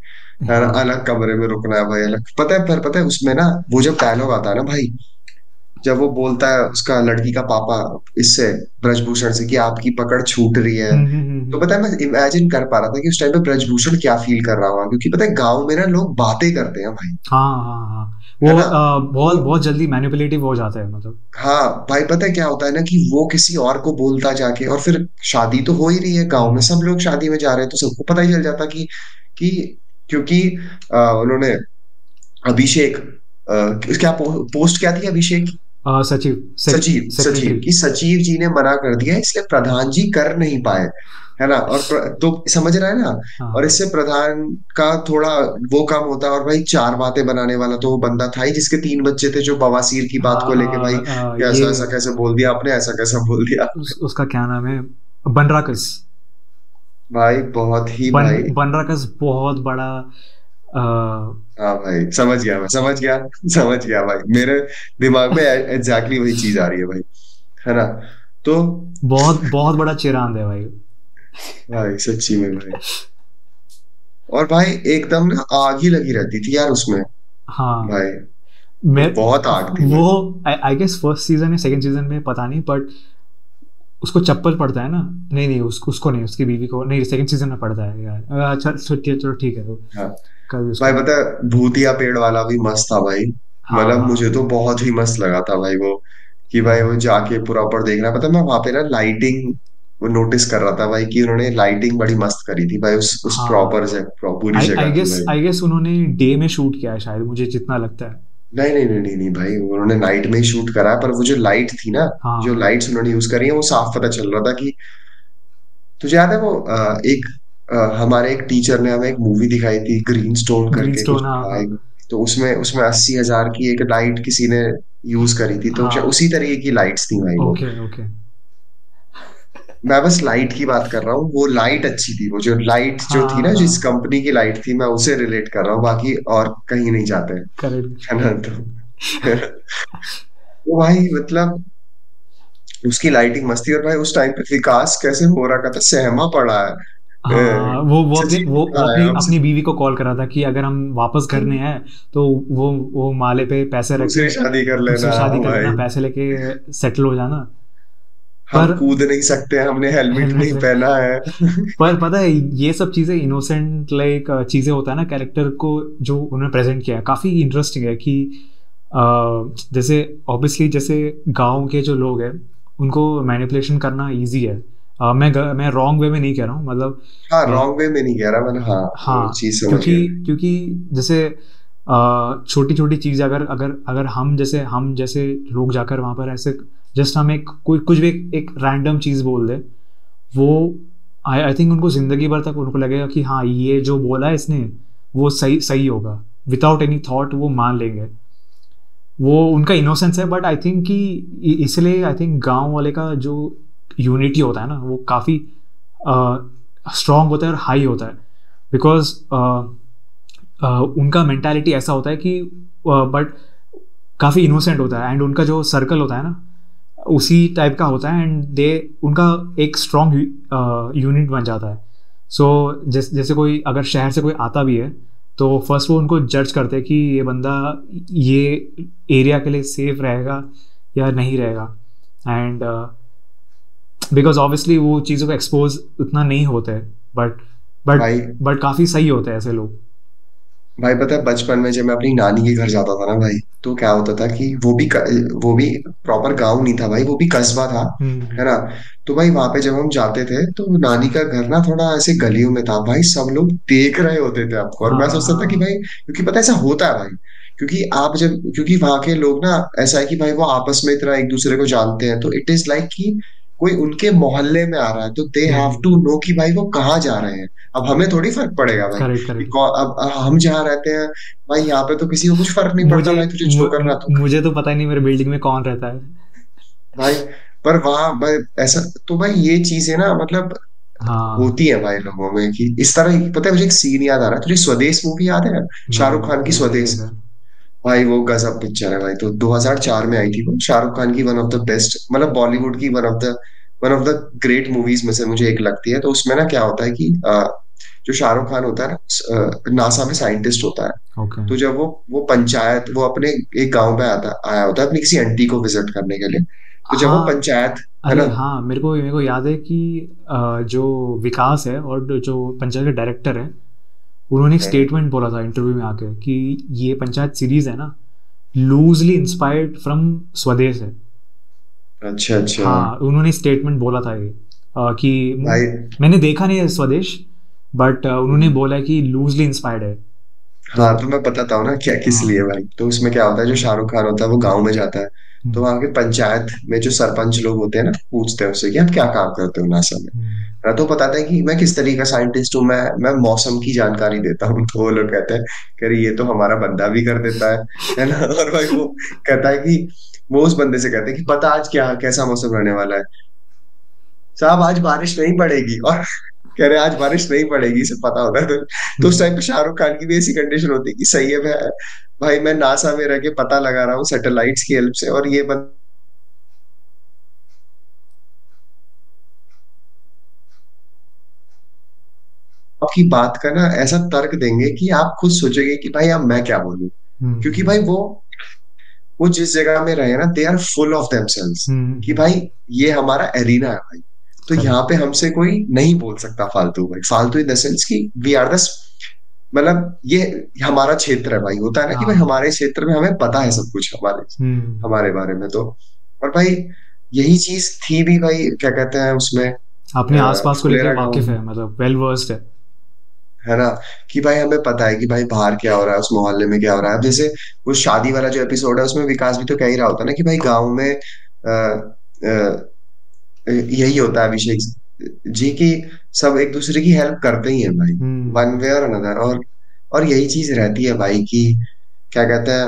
है ना। हाँ अलग कमरे में रुकना है भाई, अलग, पता है, पर पता है उसमें ना वो जब डायलॉग आता है ना भाई, जब वो बोलता है उसका लड़की का पापा इससे, ब्रजभूषण से, कि आपकी पकड़ छूट रही है। तो हम्म। पता है मैं इमेजिन कर पा रहा था कि उस टाइम पे ब्रजभूषण क्या फील कर रहा होगा, क्योंकि पता है गांव में ना लोग बातें करते हैं भाई, हाँ हाँ हाँ। है वो ना। वो बहुत बहुत जल्दी मैनिपुलेटिव हो जाता है मतलब। हाँ भाई, पता है क्या होता है ना कि वो किसी और को बोलता जाके, और फिर शादी तो हो ही रही है गांव में, हम्म। सब लोग शादी में जा रहे हैं, तो सबको पता ही चल जाता कि क्योंकि उन्होंने अभिषेक, क्या पोस्ट क्या थी अभिषेक, सचिव, सचिव सचिव सेक्रेटरी। की, सचिव जी ने मना कर दिया इसलिए प्रधान जी कर नहीं पाए, है ना। और तो समझ रहा है ना। और हाँ इससे प्रधान का थोड़ा वो कम होता है, और भाई चार बातें बनाने वाला तो वो बंदा था ही जिसके तीन बच्चे थे, जो बवासीर की बात को लेके भाई ये कैसा ऐसा कैसे बोल दिया आपने, ऐसा कैसा बोल दिया। उसका क्या नाम है, बनराकस। भाई बहुत ही भाई, बनराकस बहुत बड़ा हाँ भाई समझ गया, मैं समझ गया, समझ गया भाई, मेरे दिमाग में एग्जैक्टली वही चीज आ रही है भाई, है ना। तो बहुत बहुत बड़ा चिरांद है भाई। भाई सच्ची में भाई, और भाई एकदम ना आग ही लगी रहती थी यार उसमें, हाँ भाई मैं बहुत आग थी वो भाई। आई गेस फर्स्ट सीजन या सेकंड सीजन में पता नहीं, बट उसको चप्पल पड़ता है ना। नहीं नहीं, उसको नहीं, उसकी बीवी को नहीं, सेकंड सीजन में पड़ता है यार। अच्छा चलो ठीक है, तो हाँ कभी भाई, उसको। पता है भूतिया पेड़ वाला भी मस्त था भाई, हाँ मतलब हाँ मुझे तो बहुत ही मस्त लगा था भाई वो, कि भाई वो हाँ जाके प्रॉपर देखना, पता है मैं वहां पे ना लाइटिंग वो नोटिस कर रहा था भाई, कि उन्होंने लाइटिंग बड़ी मस्त करी थी भाई, उस प्रॉपर हाँ। जगह, पूरी जगह की भाई। आई गेस उन्होंने डे में शूट किया है शायद, मुझे जितना लगता है। नहीं नहीं नहीं नहीं नहीं भाई, उन्होंने नाइट में ही शूट करा है, पर वो जो लाइट थी ना, जो हाँ लाइट्स उन्होंने यूज करी है वो साफ पता चल रहा था कि, तुझे याद है वो एक हमारे एक टीचर ने हमें एक मूवी दिखाई थी ग्रीन स्टोन ग्रीन करके कुछ स्टोन, हाँ था हाँ एक, तो उसमें उसमें 80,000 की एक लाइट किसी ने यूज करी थी, तो हाँ। उसी तरीके की लाइट्स थी भाई वो। Okay okay. मैं बस लाइट की बात कर रहा हूँ, वो लाइट अच्छी थी, वो जो लाइट जो थी हाँ ना, जिस हाँ कंपनी की लाइट थी, मैं उसे रिलेट कर रहा हूँ, बाकी और कहीं नहीं जाते हैं, करेक्ट। है ना। तो भाई मतलब उसकी लाइटिंग मस्ती, और भाई उस टाइम पे विकास कैसे हो रखा था, सहमा पड़ा है, हाँ वो अपने सचिव वो कहाँ है अपनी हमसे, अपनी बीवी को कॉल करा था कि अगर हम वापस करने हैं तो वो माले पे पैसे रख दूसरी के शादी कर दूसरी लेना शादी कर लेना, भाई, पैसे लेके सेटल हो जाना। हम पर कूद नहीं सकते, हमने हेलमेट हेलमेट नहीं ले, पहना है। पर पता है ये सब चीज़ें इनोसेंट लाइक चीज़ें होता है ना, कैरेक्टर को जो उन्होंने प्रेजेंट किया है काफ़ी इंटरेस्टिंग है कि अ, जैसे ऑब्वियसली जैसे गांव के जो लोग हैं उनको मैनिपुलेशन करना इजी है। मैं रॉन्ग वे में नहीं कह रहा हूँ मतलब। हाँ अ, रॉन्ग वे में नहीं कह रहा मैंने, हाँ वो हाँ चीज समझ क्योंकि गया। क्योंकि जैसे छोटी छोटी चीज़ अगर अगर अगर हम जैसे लोग जाकर वहाँ पर ऐसे जस्ट हम एक कोई कुछ भी एक रैंडम चीज़ बोल दे, वो आई थिंक उनको ज़िंदगी भर तक उनको लगेगा कि हाँ ये जो बोला है इसने वो सही सही होगा, विदाउट एनी थॉट वो मान लेंगे। वो उनका इनोसेंस है, बट आई थिंक कि इसलिए आई थिंक गांव वाले का जो यूनिटी होता है ना वो काफ़ी स्ट्रांग होता है और हाई होता है, बिकॉज उनका मेंटालिटी ऐसा होता है कि बट काफ़ी इनोसेंट होता है, एंड उनका जो सर्कल होता है ना उसी टाइप का होता है, एंड दे उनका एक स्ट्रॉन्ग यूनिट बन जाता है। सो जैसे कोई अगर शहर से कोई आता भी है तो फर्स्ट वो उनको जज करते हैं कि ये बंदा ये एरिया के लिए सेफ रहेगा या नहीं रहेगा, एंड बिकॉज ऑब्वियसली वो चीज़ों को एक्सपोज उतना नहीं होते हैं, बट बट भाई बट काफ़ी सही होते हैं ऐसे लोग। भाई पता है बचपन में जब मैं अपनी नानी के घर जाता था ना भाई, तो क्या होता था कि वो भी प्रॉपर गांव नहीं था भाई, वो भी कस्बा था, है हम्म। ना। तो भाई वहां पे जब हम जाते थे तो नानी का घर ना थोड़ा ऐसे गलियों में था भाई, सब लोग देख रहे होते थे आपको, और हाँ मैं सोचता था कि हाँ। भाई क्योंकि पता है ऐसा होता है भाई, क्योंकि वहां के लोग ना ऐसा है कि भाई वो आपस में इतना एक दूसरे को जानते हैं, तो इट इज लाइक कि कोई उनके मोहल्ले में आ रहा है तो दे हैव टू नो कि भाई वो कहाँ जा रहे हैं। अब हमें थोड़ी फर्क पड़ेगा भाई करेक्ट कि करेक्ट। अब हम जहाँ रहते हैं भाई, यहाँ पे तो किसी को कुछ फर्क नहीं पड़ता मुझे भाई, तुझे जो करना तो कर। मुझे तो पता ही नहीं मेरे बिल्डिंग में कौन रहता है। भाई पर वहां भाई ऐसा, तो भाई ये चीजें ना मतलब हाँ। होती है भाई लोगों में कि इस तरह पता है मुझे एक सीन याद आ रहा है, तुझे स्वदेश मूवी याद है, नहीं शाहरुख नहीं, खान की मैंने नहीं स्वदेश। देखा। भाई वो गजब पिक्चर है भाई, तो 2004 में आई थी वो, शाहरुख खान की वन ऑफ द बेस्ट, मतलब बॉलीवुड की one of the great movies में से मुझे एक लगती है। तो उसमें ना क्या होता है कि जो शाहरुख खान होता है ना नासा में साइंटिस्ट होता है। ओके। तो जब वो पंचायत वो अपने एक गांव पे आया होता है अपनी किसी आंटी को विजिट करने के लिए। तो जब वो हाँ। पंचायत, है अरे ना। हाँ, मेरे को याद है कि जो विकास है और जो पंचायत के डायरेक्टर है, उन्होंने एक स्टेटमेंट बोला था इंटरव्यू में आके कि ये पंचायत सीरीज है ना लूजली इंस्पायर्ड फ्रॉम स्वदेश है। अच्छा अच्छा। हाँ, उन्होंने स्टेटमेंट बोला था ये कि भाई मैंने देखा नहीं है स्वदेश, बट उन्होंने बोला है कि लूजली इंस्पायर्ड है। तो हाँ तो मैं बताता हूँ ना क्या किस हाँ। लिए भाई। तो उसमें क्या होता है, जो शाहरुख खान होता है वो गांव में जाता है, तो हम्म, वहां के पंचायत में जो सरपंच लोग होते हैं ना पूछते हैं उससे कि आप क्या काम करते हो नासा में, हम्म, है ना। तो बताता है कि मैं किस तरीके का साइंटिस्ट हूँ, मैं मौसम की जानकारी देता हूँ। तो वो लोग कहते हैं कि अरे ये तो हमारा बंदा भी कर देता है ना। और भाई वो कहता है कि वो उस बंदे से कहते हैं कि पता आज क्या कैसा मौसम रहने वाला है, साहब आज बारिश नहीं पड़ेगी, और कह रहे आज बारिश नहीं पड़ेगी, इसे पता होता है। तो उस हम्म। टाइम पे शाहरुख खान की भी ऐसी कंडीशन होती है कि सही है भाई मैं नासा में रह के पता लगा रहा हूँ सैटेलाइट्स की हेल्प से, और ये बंदा आपकी बात का ना ऐसा तर्क देंगे कि आप खुद सोचेंगे कि भाई अब मैं क्या बोलूं। क्योंकि हम्म। भाई वो जिस जगह में रहे ना they are full of themselves, कि हम्म। भाई ये हमारा एरिना है भाई, तो यहाँ करेक्ट। पे हमसे कोई नहीं बोल सकता फालतू। भाई फालतू इन द सेंस कि वी आर द, मतलब ये हमारा क्षेत्र है भाई, होता है ना कि भाई हाँ। हमारे क्षेत्र में हमें पता है सब कुछ हमारे हम्म। हमारे बारे में। तो और भाई यही चीज थी भी भाई, क्या कहते हैं उसमें अपने आसपास को लेके फुलेरा गांव वाकिफ में, है, मतलब वेल वर्स्ड है। है ना। कि भाई हमें पता है कि भाई बाहर क्या हो रहा है, उस मोहल्ले में क्या हो रहा है। अब जैसे वो शादी वाला जो एपिसोड है उसमें विकास भी तो कह ही रहा होता है ना कि भाई गाँव में यही होता है अभिषेक जी की, सब एक दूसरे की हेल्प करते ही हैं भाई, वन हम्म। वे और अनदर। और यही चीज रहती है भाई कि क्या कहते हैं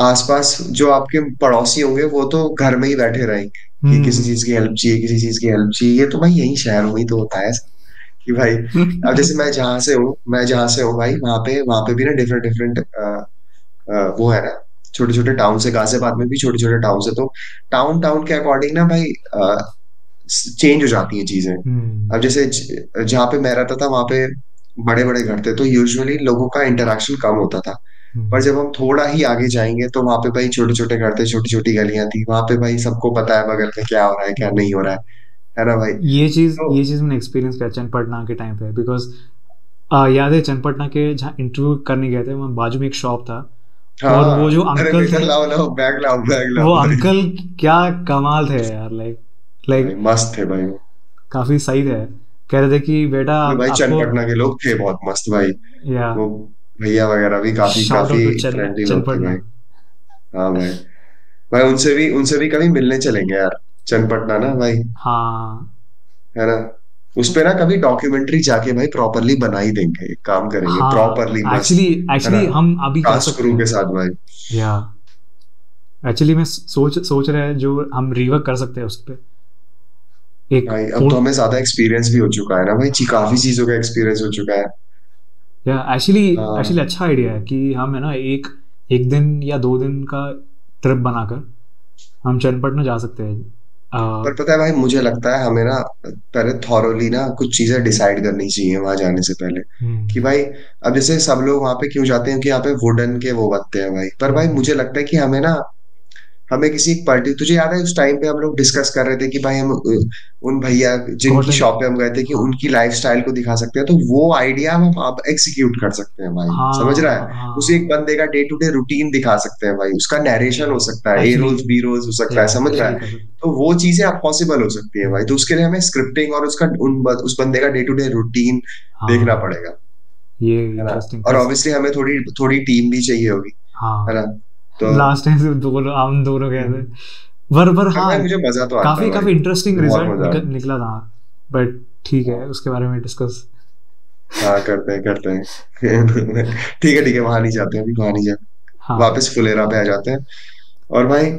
आसपास जो आपके पड़ोसी होंगे वो तो घर में ही बैठे रहेंगे कि किसी चीज हम्म। की हेल्प चाहिए, किसी चीज की हेल्प चाहिए। ये तो भाई यही शहरों में ही तो होता है ऐसा कि भाई, अब जैसे मैं जहाँ से हूँ भाई, वहां पे भी ना डिफरेंट डिफरेंट वो है ना छोटे छोटे टाउन से, गाजियाबाद में भी छोटे छोटे टाउन से। तो टाउन टाउन के अकॉर्डिंग ना भाई चेंज हो जाती हैं चीजें। हम्म। अब जैसे जहाँ पे मैं रहता था वहां पे बड़े बड़े घर थे, तो यूजुअली लोगों का इंटरेक्शन कम होता था। पर हम्म। जब हम थोड़ा ही आगे जाएंगे तो वहां पे भाई छोटे छोटे घर थे, छोटी छोटी गलियां थी, वहां पे भाई सबको पता है बगल में क्या हो रहा है क्या नहीं हो रहा है ना भाई। तो ये चीज़ मैंने एक्सपीरियंस किया चन्नपटना के टाइम पे, बिकॉज याद है चन्नपटना के जहाँ इंटरव्यू करने गए थे वहाँ बाजू में एक शॉप था, और वो हाँ, जो अरे अंकल बेटा थे, लाओ लाओ बैग लाओ वो भाई। अंकल क्या कमाल थे यार, लाइक भाई लाइक मस्त थे भाई वो। काफ़ी सही थे। कह रहे थे कि बेटा भाई आपको। चನ್ನपटना के लोग थे बहुत मस्त भाई या वो। भैया वगैरह भी काफी शाउट काफी आउट टू फ्रेंडली लोग थे चन्नपटना। भाई। हाँ भाई। भाई उनसे भी कभी मिलने चलेंगे यार, चन्नपटना ना भाई, हाँ है ना। उस पे ना कभी डॉक्यूमेंट्री जाके भाई प्रॉपरली बना ही देंगे, एक काम करेंगे हाँ प्रॉपरली एक्चुअली, मस्त, है ना, एक्चुअली हम अभी कर कास्ट सकते क्रू के हैं। साथ भाई। या एक्चुअली मैं सोच सोच रहे हैं जो हम रिवर्क कर सकते हैं उस पे, एक भाई अब तो फूड। हमें ज्यादा एक्सपीरियंस भी हो चुका है ना भाई जी, काफी चीजों का एक्सपीरियंस हो चुका है। या एक्चुअली, एक्चुअली हाँ। अच्छा आइडिया है कि हम है ना एक एक दिन या 2 दिन का ट्रिप बनाकर हम चन्नपटना जा सकते हैं। पर पता है भाई, मुझे लगता है हमें ना पहले थॉरोली ना कुछ चीजें डिसाइड करनी चाहिए वहां जाने से पहले, कि हम्म, भाई अब जैसे सब लोग वहां पे क्यों जाते हैं कि यहाँ पे वुडन के वो बनते हैं भाई, पर भाई हम्म, मुझे लगता है कि हमें ना, हमें किसी पार्टी, तुझे याद है उस टाइम पे हम लोग डिस्कस कर रहे थे कि भाई हम उन भैया जिनकी कॉटन। शॉप पे हम गए थे कि हाँ उनकी लाइफस्टाइल को दिखा सकते हैं, तो वो आइडिया हम आप एग्जीक्यूट कर सकते हैं भाई, समझ रहा है। हाँ उसे एक हाँ। बंदे का डे टू डे रूटीन दिखा सकते हैं भाई, उसका नरेशन हो सकता है, ए एक्चुअली, रोल्स बी रोल्स हो सकता है, या समझ रहा एक्चुअली कर है। सकते तो वो चीजें अब पॉसिबल हो सकती है हैं। भाई, तो उसके लिए हमें स्क्रिप्टिंग और उसका उस बंदे का डे टू डे रूटीन देखना हाँ पड़ेगा, ये है ना। इंटरेस्टिंग और कर सकते। ऑब्वियसली हमें थोड़ी थोड़ी टीम भी चाहिए होगी, है ना। हाँ तो लास्ट टाइम से दोनों, हम दोनों गए थे। पर पर हाँ, भाई मुझे मजा तो आता है काफी भाई, काफी इंटरेस्टिंग बहुत रिजल्ट मजा आता निकला था। बट ठीक है। है, उसके बारे में डिस्कस। हाँ करते हैं करते हैं। ठीक है वहां नहीं जाते, अभी वहां नहीं जाते, हाँ वापस फुलेरा पे आ जाते हैं। और भाई,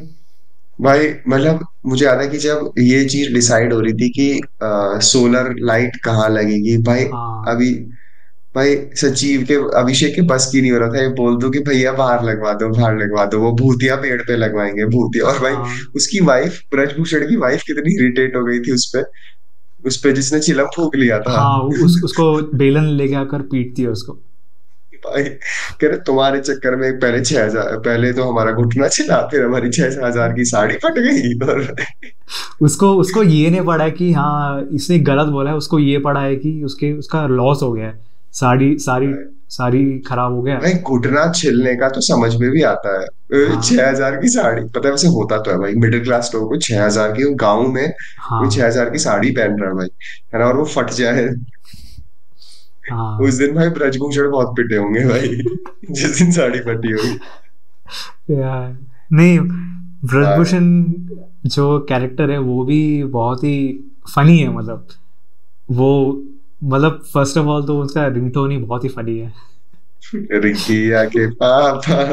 भाई मतलब मुझे याद है कि जब ये चीज डिसाइड हो रही थी कि सोलर लाइट कहाँ लगेगी भाई, हाँ अभी भाई सचिव के, अभिषेक के बस की नहीं हो रहा था, ये बोल दो कि भैया बाहर लगवा दो, बाहर लगवा दो, वो भूतिया पेड़ पे लगवाएंगे भूतिया। और भाई हाँ उसकी वाइफ, ब्रजभूषण की वाइफ कितनी इरिटेट हो गई थी उस पे जिसने चिलम फूक लिया था। हाँ, उसको बेलन लेके आकर पीटती है उसको। भाई कह रहे तुम्हारे चक्कर में पहले 6,000, पहले तो हमारा घुटना छिला, फिर हमारी 6,000 की साड़ी फट गई, और उसको उसको ये नहीं पड़ा है कि हाँ इसने गलत बोला है, उसको ये पड़ा है कि उसका लॉस हो गया है, साड़ी साड़ी साड़ी खराब हो गया। भाई घुटना छिलने का तो समझ में भी आता है, हाँ 6,000 की साड़ी, पता है वैसे होता तो है भाई, मिडिल क्लास लोगों को 6,000 की, गाँव में कोई हाँ 6,000 की साड़ी पहन रहा है भाई, है ना, और वो फट जाए। उस हाँ। दिन भाई ब्रजभूषण बहुत पिटे होंगे भाई, जिस दिन साड़ी फटी होगी। यार नहीं, हाँ ब्रजभूषण जो कैरेक्टर है वो भी बहुत ही फनी है। मतलब वो, मतलब फर्स्ट ऑफ ऑल तो उसका रिंगटोन ही बहुत ही फनी है। रिंकिया के पापा।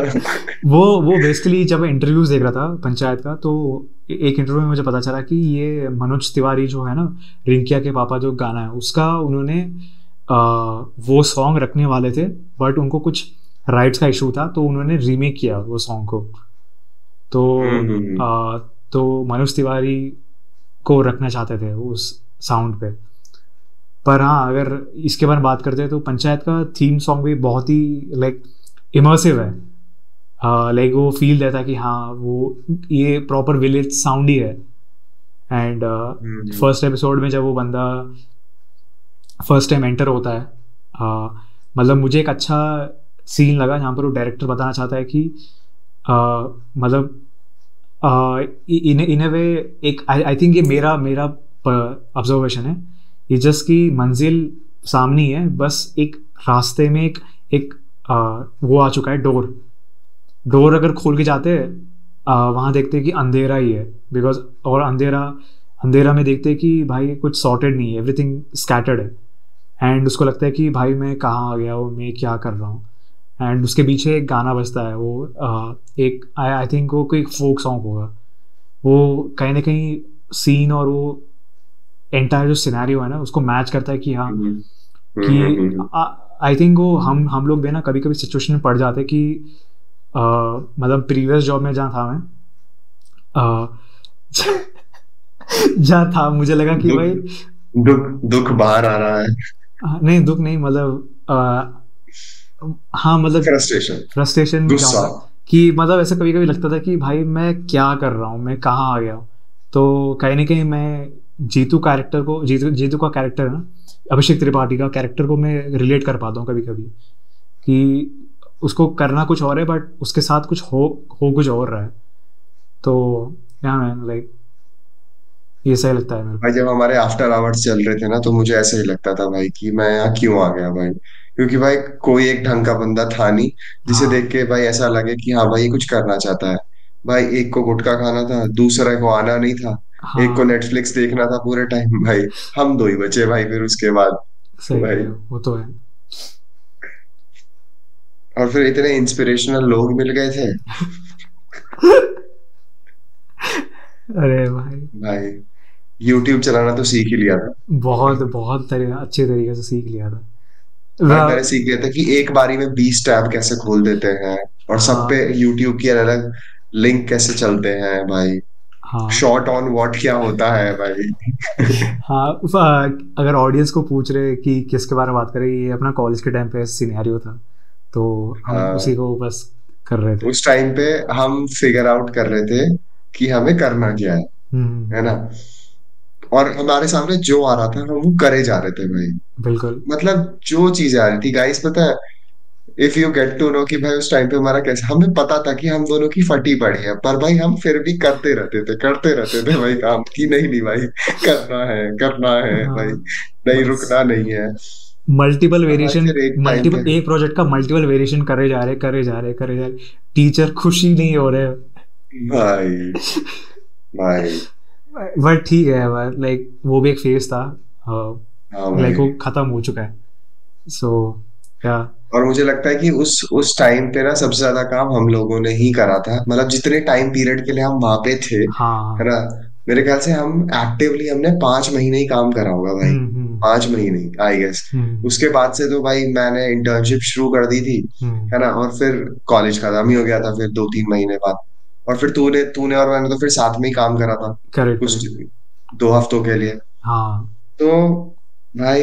वो बेसिकली जब मैं इंटरव्यूज देख रहा था पंचायत का, तो एक इंटरव्यू में मुझे पता चला कि ये मनोज तिवारी जो है ना, रिंकिया के पापा जो गाना है उसका, उन्होंने आ, वो सॉन्ग रखने वाले थे, बट उनको कुछ राइट्स का इशू था, तो उन्होंने रीमेक किया वो सॉन्ग को। तो हम्म। तो मनोज तिवारी को रखना चाहते थे उस साउंड पे। पर हाँ, अगर इसके बारे में बात करते हैं तो पंचायत का थीम सॉन्ग भी बहुत ही लाइक इमर्सिव है। लाइक वो फील देता है कि हाँ वो ये प्रॉपर विलेज साउंड ही है। And hmm. फर्स्ट एपिसोड में जब वो बंदा फर्स्ट टाइम एंटर होता है, मतलब मुझे एक अच्छा सीन लगा जहाँ पर वो डायरेक्टर बताना चाहता है कि मतलब इन इन अ वे, एक आई थिंक ये मेरा मेरा ऑब्जर्वेशन है, ये जस्ट की मंजिल सामने ही है, बस एक रास्ते में एक वो आ चुका है, डोर। डोर अगर खोल के जाते हैं, वहाँ देखते हैं कि अंधेरा ही है, बिकॉज और अंधेरा, अंधेरा में देखते हैं कि भाई कुछ सॉर्टेड नहीं है, एवरीथिंग स्कैटर्ड है। एंड उसको लगता है कि भाई मैं कहाँ आ गया हूँ, मैं क्या कर रहा हूँ। एंड उसके पीछे एक गाना बजता है, वो एक आई थिंक वो कोई फोक सॉन्ग होगा। वो कहीं ना कहीं सीन और वो एंटायर जो सिनेरियो है ना उसको मैच करता है कि हाँ, हम्म। कि हम्म। आई थिंक वो हम लोग भी ना कभी कभी सिचुएशन में पड़ जाते कि मतलब प्रीवियस जॉब में जहाँ था मैं, अ, जहाँ था मुझे लगा कि दुख, भाई दुख बाहर आ रहा है। नहीं दुख नहीं, मतलब हाँ मतलब फ्रस्ट्रेशन, फ्रस्ट्रेशन में गुस्सा। जाऊँगा, कि मतलब ऐसा कभी कभी लगता था कि भाई मैं क्या कर रहा हूँ, मैं कहाँ आ गया हूँ। तो कहीं ना कहीं मैं जीतू कैरेक्टर को, जीतू जीतू का कैरेक्टर है ना, अभिषेक त्रिपाठी का कैरेक्टर को मैं रिलेट कर पाता हूँ कभी कभी, कि उसको करना कुछ और है बट उसके साथ कुछ हो कुछ और रहा है। तो या मैन लाइक ये सही लगता है मेरे भाई को। जब हमारे आफ्टर आवर्स चल रहे थे ना, तो मुझे ऐसे ही लगता था भाई कि मैं यहाँ क्यों आ गया भाई। क्योंकि भाई कोई एक ढंग का बंदा था नहीं जिसे हाँ देख के भाई ऐसा लगे कि हाँ भाई ये कुछ करना चाहता है। भाई एक को गुटखा खाना था, दूसरे को आना नहीं था, एक को हाँ, नेटफ्लिक्स देखना था पूरे टाइम भाई। हम दो ही बचे भाई फिर उसके बाद सही भाई। है, वो तो है। और फिर इतने इंस्पिरेशनल लोग मिल गए थे अरे भाई, भाई। यूट्यूब चलाना तो सीख ही लिया था बहुत बहुत अच्छे तरीके से सीख लिया था। भाई। मैंने वा- सीख लिया था कि एक बारी में 20 टैब कैसे खोल देते हैं, और सब पे हाँ यूट्यूब की अलग अलग लिंक कैसे चलते हैं भाई। हाँ शॉर्ट ऑन व्हाट क्या होता है भाई हाँ। अगर ऑडियंस को पूछ रहे कि किसके बारे में बात करें, ये अपना कॉलेज के टाइम पे सिनेरियो था, तो हम उसी हाँ, को बस कर रहे थे। उस टाइम पे हम फिगर आउट कर रहे थे कि हमें करना क्या है ना। हम्म। और हमारे सामने जो आ रहा था हम वो करे जा रहे थे भाई। बिल्कुल। मतलब जो चीज आ रही थी गाइस, पता है, if you get to know कि भाई उस टाइम पे हमारा कैसे, हमें पता था कि हम दोनों की फटी पड़ी है, पर भाई हम फिर भी करते रहते थे भाई काम की। नहीं नहीं भाई, करना है भाई, हाँ, नहीं बस रुकना नहीं है। मल्टीपल और भाई वेरिएशन, फिर एक टाइम पे मल्टीपल एक प्रोजेक्ट का मल्टीपल वेरिएशन करे जा रहे, करे जा रहे, करे जा रहे, टीचर खुशी नहीं हो रहे। भाई, भाई, बट ठीक है, लाइक वो भी एक फेज था, हाँ लाइक भाई। वो खत्म हो चुका है। सो या और मुझे लगता है कि उस टाइम पे ना सबसे ज्यादा काम हम लोगों ने ही करा था, मतलब जितने टाइम पीरियड के लिए हम वहां पे थे, है हाँ। ना। मेरे ख्याल से हम एक्टिवली हमने 5 महीने ही काम करा होगा भाई। हम्म। 5 महीने आई गेस। हम्म। उसके बाद से तो भाई मैंने इंटर्नशिप शुरू कर दी थी, हम्म। है ना। और फिर कॉलेज खत्म ही हो गया था फिर 2-3 महीने बाद। और फिर तूने तूने और मैंने तो फिर साथ में ही काम करा था करेक्ट कुछ करेक्ट। 2 हफ्तों के लिए। हाँ, तो भाई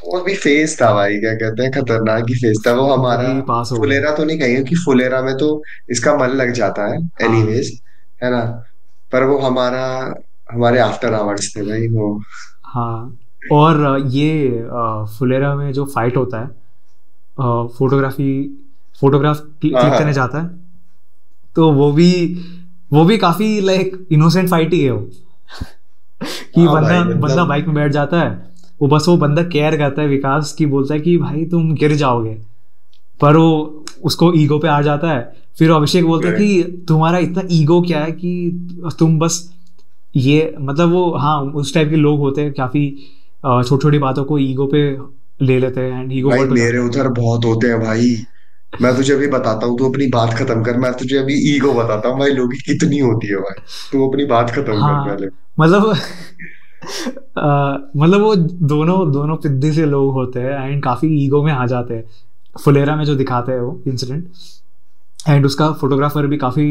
वो भी फेज था भाई, क्या कहते हैं, खतरनाक ही फेज था वो वो हमारा। भी पास हो गया। फुलेरा तो नहीं कहेंगे कि फुलेरा में तो इसका मन लग जाता है हाँ एनीवेज, है ना। पर वो हमारा, हमारे आफ्टर आवर्स थे भाई वो। हाँ। और ये फुलेरा में जो फाइट होता है, फोटोग्राफी, फोटोग्राफ हाँ क्लिक करने हाँ जाता है, तो वो भी काफी लाइक इनोसेंट फाइट ही है वो। कि हाँ बंदा भाई बंदा मतलब। बाइक में बैठ जाता है, वो बंदा केयर करता है विकास की, बोलता है कि भाई तुम गिर जाओगे, पर वो उसको ईगो पे आ जाता है। फिर अभिषेक बोलता है कि तुम्हारा इतना ईगो क्या है कि तुम बस ये, मतलब वो, हाँ, उस टाइप के लोग होते हैं काफी, छोटी छोटी बातों को ईगो पे ले लेते हैं एंड ईगो भाई हर्ट हो मेरे जाता है। उधर बहुत होते हैं भाई। मैं तुझे अभी बताता हूँ, तू अपनी बात खत्म कर, मैं तुझे अभी ईगो बताता हूँ भाई लोगों की कितनी होती है भाई। तू अपनी बात खत्म कर हाँ, पहले। मतलब मतलब वो दोनों दोनों पिद्दी से लोग होते हैं एंड काफी ईगो में आ जाते हैं, फुलेरा में जो दिखाते हैं वो इंसिडेंट। एंड उसका फोटोग्राफर भी काफी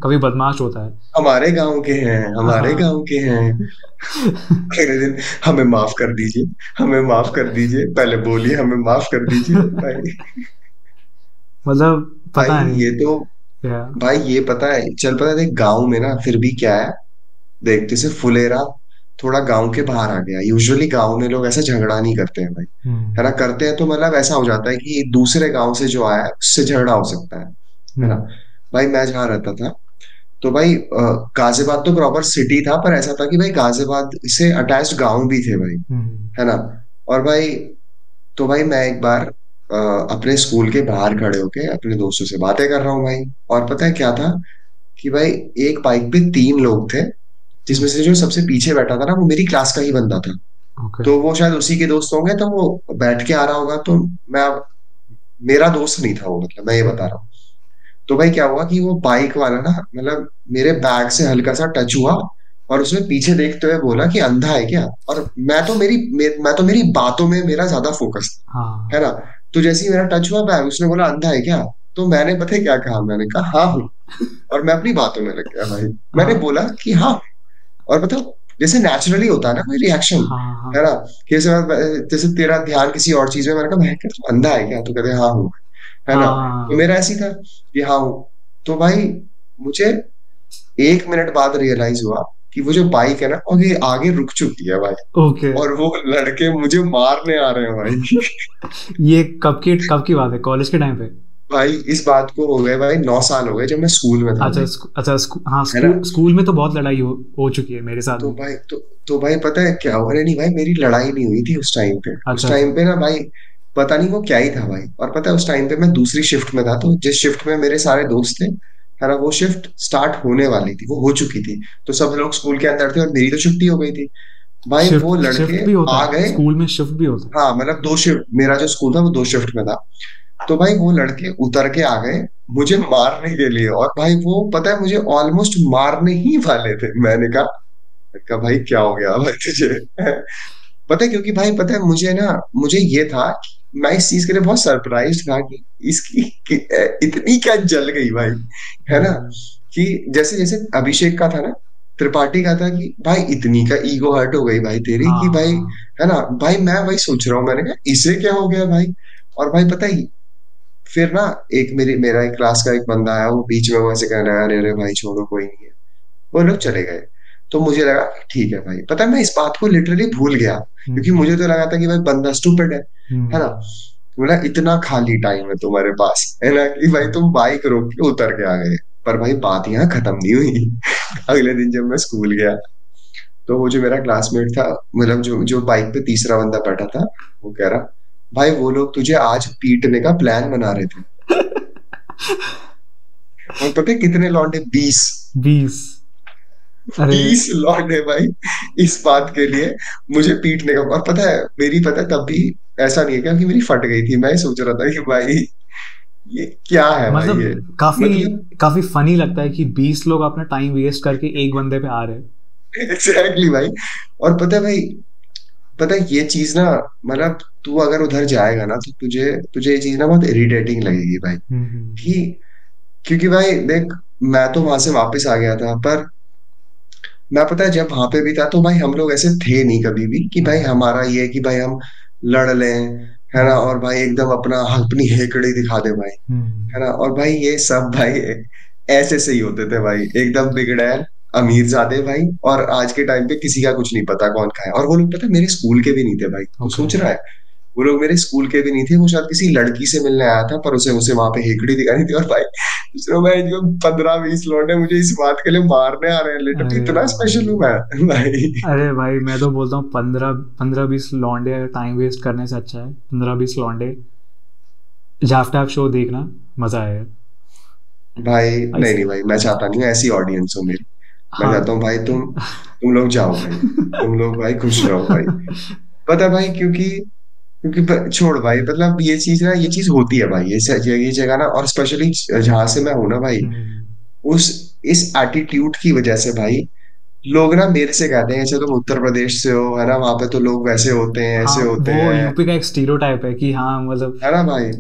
काफी बदमाश होता है। हमारे गांव के हैं, हमारे हाँ। गांव के हैं। अगले दिन, हमें माफ कर दीजिए, हमें माफ कर दीजिए, पहले बोलिए हमें माफ कर दीजिए भाई। मतलब भाई पता ये नहीं तो, क्या। भाई ये पता है, चल पता है, देख गांव में ना फिर भी क्या है, देख जैसे फुलेरा थोड़ा गांव के बाहर आ गया। यूजुअली गांव में लोग ऐसा झगड़ा नहीं करते हैं भाई, है हम्म। ना। करते हैं तो मतलब ऐसा हो जाता है कि दूसरे गांव से जो आया है उससे झगड़ा हो सकता है ना। हम्म। भाई मैं जहाँ रहता था, तो भाई गाजियाबाद तो प्रॉपर सिटी था, पर ऐसा था कि भाई गाजियाबाद से अटैच्ड गांव भी थे भाई, हम्म। है ना। और भाई, तो भाई मैं एक बार अपने स्कूल के बाहर खड़े होके अपने दोस्तों से बातें कर रहा हूँ भाई। और पता है क्या था, कि भाई एक बाइक पे 3 लोग थे, जिसमें से जो सबसे पीछे बैठा था ना वो मेरी क्लास का ही बंदा था। ओके। तो वो शायद उसी के दोस्त होंगे, तो वो बैठ के आ रहा होगा। तो मैं, मेरा दोस्त नहीं था वो, मतलब मैं ये बता रहा हूँ। तो भाई क्या हुआ कि वो बाइक वाला ना, मतलब मेरे बैग से हल्का सा टच हुआ, और उसने पीछे देखते हुए बोला कि अंधा है क्या। और मैं तो मेरी बातों में मेरा ज्यादा फोकस था, हाँ है ना। तो जैसे ही मेरा टच हुआ बैग, उसने बोला अंधा है क्या। तो मैंने पता है क्या कहा, मैंने कहा हाँ हूँ। और मैं अपनी बातों में लग गया भाई। मैंने हाँ बोला कि हाँ, और मतलब जैसे नेचुरली होता है ना कोई रिएक्शन, हाँ हाँ है ना। कि जैसे तेरा ध्यान किसी और चीज में, मैंने कहा मैं क्या, तू अंधा है क्या। तो कहते हाँ हूँ, है ना। तो हाँ। मेरा ऐसी था कि हाँ हूँ। तो भाई मुझे 1 मिनट बाद रियलाइज हुआ कि वो जो बाइक है ना, और ये आगे रुक चुकी है भाई, ओके। और वो लड़के मुझे मारने आ रहे हैं भाई ये कब की बात है, कॉलेज के टाइम पे? भाई इस बात को हो गए भाई 9 साल हो गए जब मैं स्कूल में था अच्छा भाई। अच्छा हाँ, है ना? स्कूल में तो बहुत लड़ाई हो चुकी है मेरे साथ तो भी। भाई तो भाई पता है क्या हुआ? अरे नहीं भाई, मेरी लड़ाई नहीं हुई थी उस टाइम पे। अच्छा उस अच्छा। टाइम पे ना भाई, पता नहीं वो क्या ही था भाई। और पता है उस टाइम पे मैं दूसरी शिफ्ट में था, तो जिस शिफ्ट में मेरे सारे दोस्त थे, है ना, वो शिफ्ट स्टार्ट होने वाली थी, वो हो चुकी थी। तो सब लोग स्कूल के अंदर थे और मेरी तो छुट्टी हो गई थी। भाई वो शिफ्ट लड़के शिफ्ट भी होता आ है गए। स्कूल में, शिफ्ट भी होता है। हाँ मतलब दो शिफ्ट, मेरा जो स्कूल था वो दो शिफ्ट में था। तो भाई वो लड़के उतर के आ गए मुझे मारने के लिए। और भाई वो पता है मुझे ऑलमोस्ट मारने ही वाले थे। मैंने कहा भाई क्या हो गया भाई तुझे? पता है क्योंकि भाई पता है मुझे ना, मुझे ये था कि मैं इस चीज के लिए बहुत सरप्राइज था कि इसकी इतनी क्या जल गई भाई, है ना? हम्म, कि जैसे जैसे अभिषेक का था ना, त्रिपाठी का था, कि भाई इतनी का ईगो हर्ट हो गई भाई तेरी, कि भाई, हाँ। है ना? भाई मैं वही सोच रहा हूँ, मैंने कहा इसे क्या हो गया भाई? और भाई पता ही, फिर ना एक मेरा एक क्लास का एक बंदा आया, वो बीच में वो ऐसे कहने लगा, अरे अरे भाई छोड़ो कोई नहीं है। वो लोग चले गए। तो मुझे लगा कि ठीक है भाई। पता है मैं इस बात को लिटरली भूल गया, क्योंकि हम्म मुझे तो लगा था कि भाई बंदा स्टूपिड है ना? हम्म बोला इतना खाली टाइम है तुम्हारे पास, है ना, कि भाई तुम बाइक रोक के उतर के आ गए। पर भाई बात यहाँ खत्म नहीं हुई। अगले दिन जब मैं स्कूल गया, तो वो जो मेरा क्लासमेट था, मतलब जो जो बाइक पे तीसरा बंदा बैठा था, वो कह रहा, भाई वो लोग तुझे आज पीटने का प्लान बना रहे थे। और पता है कितने लौंडे? 20। 20? अरे 20 लौंडे भाई, इस बात के लिए मुझे पीटने का। और पता है मेरी, पता है तब भी ऐसा नहीं है क्या कि मेरी फट गई थी। मैं सोच रहा था कि भाई ये क्या है भाई ये, मतलब काफी मतलब। काफी फनी लगता है कि 20 लोग अपना टाइम वेस्ट करके एक बंदे पे आ रहे हैं। एग्जैक्टली भाई। और पता है भाई, पता है ये चीज ना, मतलब तू अगर उधर जाएगा ना, तो तुझे तुझे ये चीज ना बहुत इरिटेटिंग लगेगी भाई। कि हम्म क्योंकि भाई देख, मैं तो वहां से वापस आ गया था, पर मैं पता है जब वहां पे भी था, तो भाई हम लोग ऐसे थे नहीं कभी भी कि भाई हम्म हमारा ये है कि भाई हम लड़ लें, है ना, हम्म और भाई एकदम अपना अपनी हेकड़ी दिखा दे भाई, है हम्म। ना। और भाई ये सब भाई ऐसे से ही होते थे भाई, एकदम बिगड़ैल अमीरजादे भाई। और आज के टाइम पे किसी का कुछ नहीं पता कौन खाए। और वो लोग पता है मेरे स्कूल के भी नहीं थे भाई, तू ओके। सोच रहा है? वो लोग मेरे स्कूल के भी नहीं थे। वो शायद किसी लड़की से मिलने आया था, पर उसे उसे वहां पे हेकड़ी दिखानी थी। और भाई दूसरों में जो 15-20 लौंडे मुझे इस बात के लिए मारने आ रहे हैं, लिटरली अरे इतना स्पेशल हूँ भाई, मैं भाई। अरे भाई मैं तो बोलता हूँ 15 15 20 लौंडे टाइम वेस्ट करने से अच्छा है 15 20 लौंडे जाफ टैप शो देखना, मजा आएगा। भाई नहीं ऐसे नहीं भाई, मैं चाहता नहीं हूँ ऐसी ऑडियंस हो मेरी। मैं हाँ। चाहता हूँ भाई तुम लोग जाओ भाई, तुम लोग भाई खुश रहो भाई। पता है भाई क्योंकि क्योंकि छोड़ भाई, मतलब ये चीज ना, ये चीज होती है भाई, ये जगह ना, और स्पेशली जहां से मैं हूं ना भाई, हम्म, उस इस एटीट्यूड की वजह से भाई, लोग ना मेरे से कहते हैं, अच्छा तुम उत्तर प्रदेश से हो, है ना, वहां पे तो लोग वैसे होते हैं, हाँ ऐसे होते वो हैं, यूपी का एक स्टीरियोटाइप है कि हाँ मतलब। है ना भाई?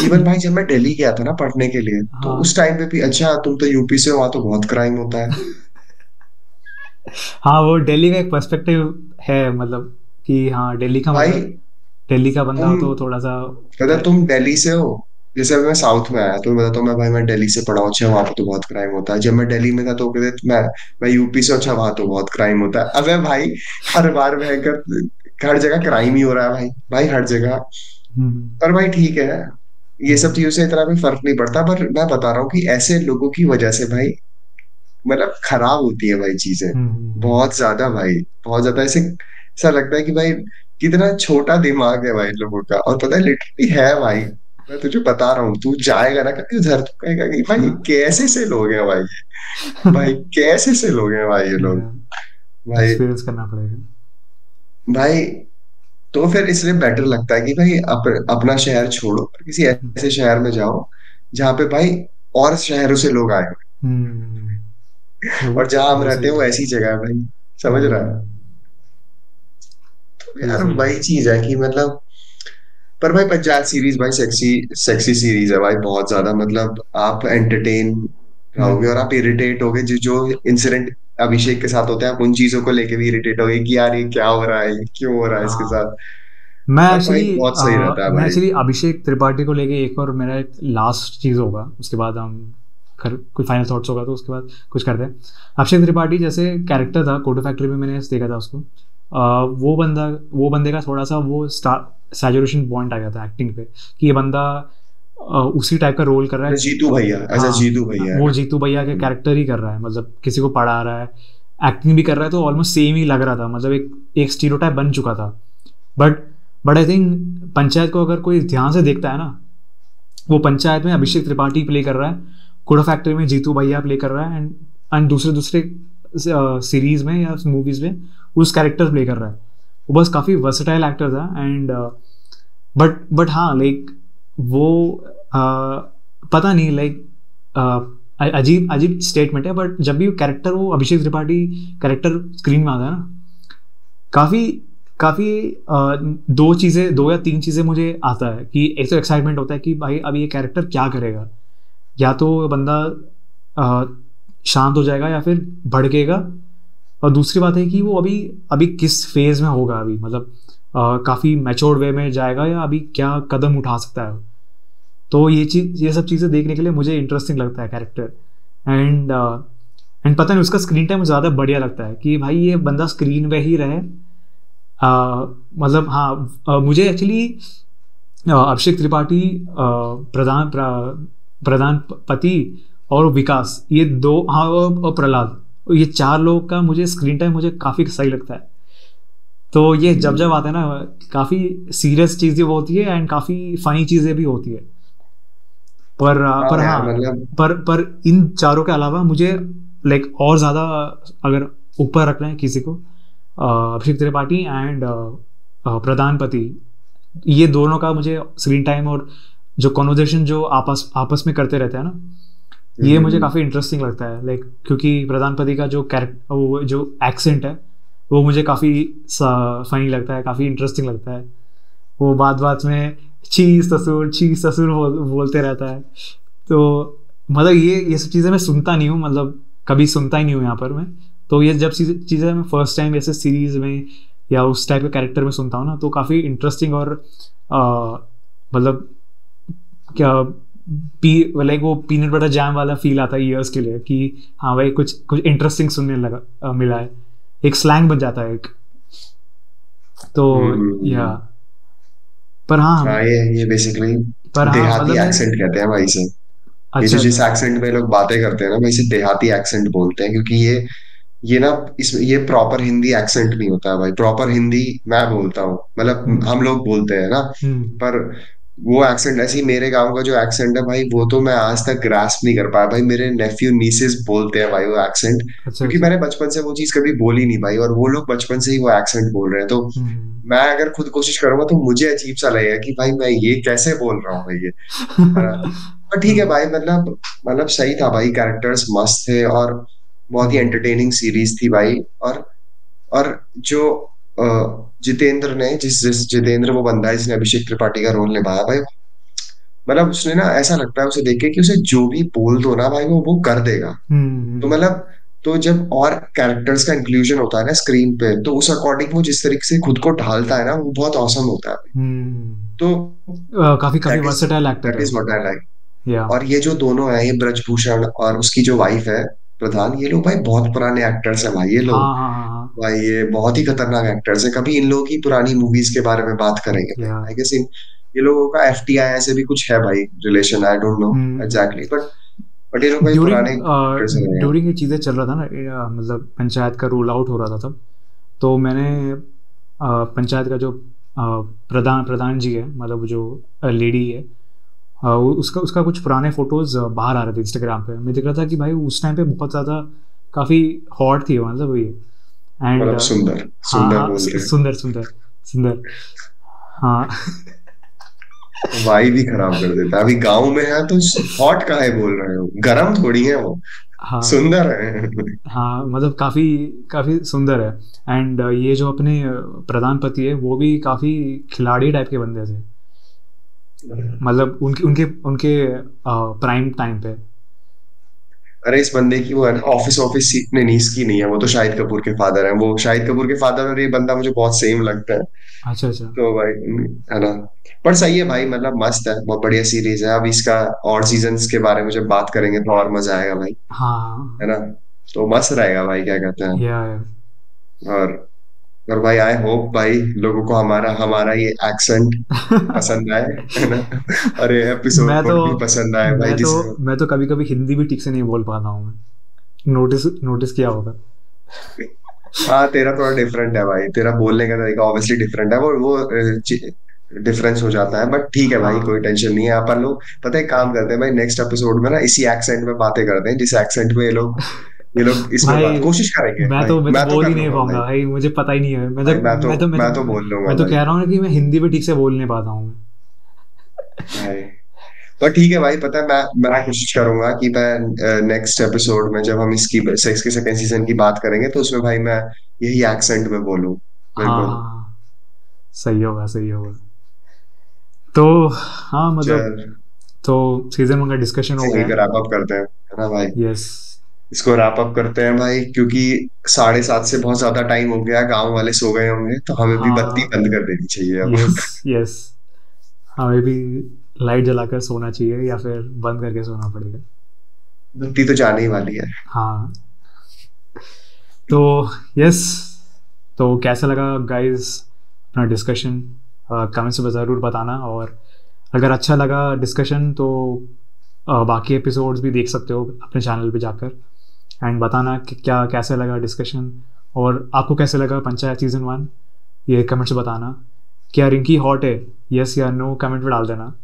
इवन भाई जब मैं दिल्ली गया था ना पढ़ने के लिए, तो हाँ उस टाइम पे भी, अच्छा तुम तो यूपी से हो, वहां तो बहुत क्राइम होता है। हाँ, वो दिल्ली का एक पर्सपेक्टिव है मतलब कि हाँ दिल्ली का भाई मतलब, दिल्ली का बंदा हो तुम, तो थोड़ा सा पता है, कर। तुम दिल्ली से हो। जैसे अभी मैं साउथ में आया, तो मैं बताता हूँ, मैं भाई मैं दिल्ली से पढ़ा हूँ, अच्छा वहां पे तो बहुत क्राइम होता है। जब मैं दिल्ली में था तो कहते मैं यूपी से, अच्छा वहां तो बहुत क्राइम होता है। अबे भाई हर बार भयंकर, हर जगह क्राइम ही हो रहा है भाई, भाई हर जगह। हम्म पर भाई ठीक है, ये सब हम्म चीजों से इतना भी फर्क नहीं पड़ता। पर मैं बता रहा हूँ कि ऐसे लोगों की वजह से भाई, मतलब खराब होती है भाई चीजें, हम्म। बहुत ज्यादा भाई, बहुत ज्यादा। ऐसे ऐसा लगता है कि भाई कितना छोटा दिमाग है भाई लोगों का। और पता है लिटरली है भाई, मैं तुझे बता रहा हूँ, तू जाएगा ना कभी उधर, तो कहेगा कि भाई कैसे से लोग हैं भाई, भाई कैसे से लोग हैं भाई ये लोग, भाई। एक्सपीरियंस करना पड़ेगा। भाई तो फिर इसलिए बेटर लगता है कि भाई अपना शहर छोड़ो, किसी ऐसे शहर में जाओ जहाँ पे भाई और शहरों से लोग आए हुए हैं। वो और जहाँ हम वो रहते सही हैं है। वो ऐसी जगह है भाई, समझ रहा है? हम्म, तो ये यार सही है। वही चीज है कि मतलब, पर भाई पंचायत सीरीज भाई सेक्सी, सेक्सी सीरीज है भाई, बहुत ज्यादा। मतलब आप एंटरटेन रहोगे और आप हम्म। इरिटेट होगे, जो जो इंसिडेंट अभिषेक के साथ होते हैं, आप उन चीजों को लेके भी इरिटेट होगे कि यार ये क्या हो रहा है, ये क्यों हो रहा है इसके हाँ, साथ। पर भाई बहुत सही रहता है मैं भाई। एक्चुअली अभिषेक त्रिपाठी को लेके एक और मेरा एक लास्ट चीज़ होगा, उसके बाद हम कर कोई फाइनल थॉट्स होगा तो उसके बाद कुछ करते हैं। अभिषेक त्रिपाठी जैसे कैरेक्टर था कोटो फैक्ट्री में, मैंने देखा था उसको। वो बंदे का थोड़ा सा वो स्टार सैचुरेशन पॉइंट आ गया था एक्टिंग पे कि ये बंदा उसी टाइप का रोल कर रहा है। जीतू भैया, ऐसा हाँ, जीतू भैया है वो ना। जीतू भैया के कैरेक्टर ही कर रहा है, मतलब किसी को पढ़ा रहा है, एक्टिंग भी कर रहा है, तो ऑलमोस्ट सेम ही लग रहा था, मतलब एक एक स्टीरियोटाइप बन चुका था। But but I think panchayat को अगर कोई ध्यान से देखता है ना, वो पंचायत में अभिषेक त्रिपाठी प्ले कर रहा है, कुड़ा फैक्ट्री में जीतू भैया प्ले कर रहा है, एंड दूसरे दूसरे सीरीज में या मूवीज में उस कैरेक्टर प्ले कर रहा है। वो बस काफ़ी वर्सेटाइल एक्टर था। एंड बट हाँ, लाइक वो पता नहीं, लाइक अजीब अजीब स्टेटमेंट है, बट जब भी वो अभिषेक त्रिपाठी कैरेक्टर स्क्रीन में आता है ना, काफ़ी काफ़ी दो या तीन चीज़ें मुझे आता है कि एक तो एक्साइटमेंट होता है कि भाई अब ये कैरेक्टर क्या करेगा, या तो बंदा अ, शांत हो जाएगा या फिर भड़केगा, और दूसरी बात है कि वो अभी अभी किस फेज में होगा, अभी मतलब काफ़ी मैच्योर्ड वे में जाएगा या अभी क्या कदम उठा सकता है। तो ये सब चीज़ें देखने के लिए मुझे इंटरेस्टिंग लगता है कैरेक्टर। एंड एंड पता नहीं, उसका स्क्रीन टाइम ज़्यादा बढ़िया लगता है कि भाई ये बंदा स्क्रीन पे ही रहे। मतलब हाँ, मुझे एक्चुअली अभिषेक त्रिपाठी, प्रधान पति और विकास, ये दो, हाँ, और प्रहलाद, ये चार लोग का मुझे स्क्रीन टाइम मुझे काफ़ी सही लगता है। तो ये जब जब आते हैं ना, काफ़ी सीरियस चीज़ें वो होती है एंड काफ़ी फनी चीज़ें भी होती है। पर हाँ हाँ, यार मतलब। पर इन चारों के अलावा मुझे लाइक और ज़्यादा अगर ऊपर रखना है किसी को, अभिषेक त्रिपाठी एंड प्रधानपति, ये दोनों का मुझे स्क्रीन टाइम और जो कॉन्वर्जेशन जो आपस आपस में करते रहते हैं ना, ये मुझे काफ़ी इंटरेस्टिंग लगता है। लाइक क्योंकि प्रधानपति का जो कैरेक्टर, वो जो एक्सेंट है, वो मुझे काफ़ी फनी लगता है, काफ़ी इंटरेस्टिंग लगता है। वो बात बात में चीज ससुर बोलते रहता है। तो मतलब ये सब चीज़ें मैं सुनता नहीं हूँ, मतलब कभी सुनता ही नहीं हूँ यहाँ पर मैं। तो ये जब चीज़ें मैं फर्स्ट टाइम ऐसे सीरीज में या उस टाइप के कैरेक्टर में सुनता हूँ ना, तो काफ़ी इंटरेस्टिंग और मतलब क्या, लाइक वो पीनट बटर जैम वाला फील आता है ईयर्स के लिए, कि हाँ भाई कुछ कुछ इंटरेस्टिंग सुनने लगा, मिला है, एक स्लैंग बन जाता है एक। तो या पर हाँ, हाँ ये बेसिकली पर हाँ देहाती मतलब मैं, एक्सेंट कहते हैं भाई से। ये जो अच्छा जिस अच्छा। एक्सेंट में लोग बातें करते हैं ना भाई, इसे देहाती एक्सेंट बोलते हैं, क्योंकि ये ना, इसमें ये प्रॉपर हिंदी एक्सेंट नहीं होता है भाई। प्रॉपर हिंदी मैं बोलता हूँ, मतलब हम लोग बोलते हैं ना, हम्म। पर वो एक्सेंट ऐसी, मेरे गांव का जो एक्सेंट है भाई, वो तो मैं आज तक ग्रास्प नहीं कर पाया भाई। मेरे नेफ्यू नीसेस बोलते हैं भाई वो एक्सेंट, अच्छा क्योंकि अच्छा। मैंने बचपन से वो चीज कभी बोली नहीं भाई, और वो लोग बचपन से ही वो एक्सेंट बोल रहे हैं। तो हम्म। मैं अगर खुद कोशिश करूंगा तो मुझे अजीब सा लगेगा कि भाई मैं ये कैसे बोल रहा हूँ भाई ये, है ना। पर ठीक है भाई, मतलब सही था भाई, कैरेक्टर्स मस्त थे और बहुत ही हम्म। एंटरटेनिंग सीरीज थी भाई। और जो जितेंद्र ने, जिस जितेंद्र वो बंदा है जिसने अभिषेक त्रिपाठी का रोल निभाया भाई, मतलब उसने ना, ऐसा लगता है उसे देख के कि उसे जो भी बोल दो ना भाई, वो कर देगा। तो हम्म। मतलब, तो जब और कैरेक्टर्स का इंक्लूजन होता है ना स्क्रीन पे, तो उस अकॉर्डिंग वो जिस तरीके से खुद को ढालता है ना, वो बहुत औसम होता है भाई। तो काफी काफी that is versatile actor that है। Is what I like. या और ये जो दोनों हैं, ये ब्रजभूषण और उसकी जो वाइफ है प्रधान, ये लोग भाई बहुत पुराने एक्टर्स हैं भाई, ये लोग हाँ हाँ हाँ हाँ। भाई, ये बहुत ही खतरनाक एक्टर्स हैं। कभी इन लोगों की पुरानी मूवीज के बारे में बात करेंगे भाई, या आई गेस इन ये लोगों का एफटीआई से भी कुछ है भाई relation, I don't know exactly, but ये लोग भाई ड्यूरिंग पुराने एक्टर्स हैं यार। ड्यूरिंग ये चीज़ें चल रहा था ना, मतलब पंचायत का रोल आउट हो रहा था तब, तो मैंने पंचायत का जो प्रधान प्रधान जी है, मतलब जो लेडी है, उसका उसका कुछ पुराने फोटोज बाहर आ रहे थे इंस्टाग्राम पे। मैं देख रहा था कि भाई उस टाइम पे बहुत ज़्यादा काफ़ी हॉट थी वो, मतलब ये। एंड मतलब सुंदर, हाँ सुंदर हाँ, बोल रहे सुंदर सुंदर सुंदर। हाँ। हैं, वाई भी खराब कर देता है। अभी गांव में है तो हॉट काहे बोल रहे हो, गरम थोड़ी है वो, हाँ सुंदर है। हाँ, मतलब काफ़ी काफ़ी सुंदर है। एंड ये जो अपने प्रधान पति है, वो भी काफ़ी खिलाड़ी टाइप के बंदे थे, मतलब उनके उनके उनके प्राइम टाइम पे। अरे इस बंदे की वो है ना, ऑफिस ऑफिस सीखने नहीं, इसकी नहीं है, वो तो शाहिद कपूर के फादर है। वो शाहिद कपूर के फादर और ये बंदा मुझे बहुत सेम लगता है। अच्छा अच्छा। तो भाई, है ना। पर सही है भाई, मतलब मस्त है, बहुत बढ़िया सीरीज है। अब इसका और सीजन्स के बारे में जब बात करेंगे तो और मजा आएगा भाई, हाँ है ना। तो मस्त रहेगा भाई, क्या कहते हैं। या और और भाई आई होप भाई लोगों को हमारा हमारा ये एक्सेंट पसंद आए, है ना। और ये मैं तो एपिसोड भी पसंद आए भाई, मैं तो जिसे मैं तो कभी कभी हिंदी भी ठीक से नहीं बोल पाता हूँ मैं, नोटिस नोटिस किया होगा। हाँ तेरा थोड़ा डिफरेंट है भाई, तेरा बोलने का तरीका ऑब्वियसली डिफरेंट है, वो डिफरेंस हो जाता है, बट ठीक है भाई, कोई हाँ टेंशन नहीं है। अपन लोग पता है काम करते हैं भाई, नेक्स्ट एपिसोड में ना इसी एक्सेंट में बातें करते हैं, जिस एक्सेंट में ये लोग इसमें भाई, बात कोशिश करेंगे मैं भाई, तो मैं तो मैं तो बोल कर ही नहीं लूंगा पाऊंगा भाई। भाई, मुझे पता ही नहीं है। मैं तो भाई मैं तो मैं तो मैं तो मैं तो बोल लूंगा मैं तो भाई। कह रहा हूँ ना कि मैं हिंदी भी ठीक से बोल नहीं पाता हूँ। भाई पर ठीक है भाई, पता है मैं कोशिश करूंगा कि मैं नेक्स्ट एपिसोड में जब हम इसकी सेक्स के सेकंड सीजन की बात करेंगे तो उसमें भाई मैं यही एक्सेंट में बोलूं। हाँ हाँ बिल्कुल। हाँ, सही होगा सही होगा। तो हाँ मतलब, चल तो सीजन 1 का डिस्कशन हो इसे गया यहीं पे है। रैप अप करते हैं, है ना भाई। यस। इसको रैप अप करते हैं भाई, क्योंकि 7:30 से बहुत ज्यादा टाइम हो गया, गांव वाले सो गए होंगे, तो हमें भी बत्ती हाँ। बंद कर देनी चाहिए अब। Yes yes. हमें भी लाइट जलाकर सोना चाहिए या फिर बंद करके सोना पड़ेगा। बत्ती तो जाने ही वाली है। हाँ। तो यस, तो कैसा लगा गाइस अपना डिस्कशन, कमेंट्स में ज़रूर बताना। और अगर अच्छा लगा डिस्कशन तो बाकी एपिसोड्स भी देख सकते हो अपने चैनल पे जाकर, एंड बताना कि क्या कैसे लगा डिस्कशन, और आपको कैसे लगा पंचायत सीजन 1, ये कमेंट्स में बताना। क्या रिंकी हॉट है, यस या नो, कमेंट में डाल देना।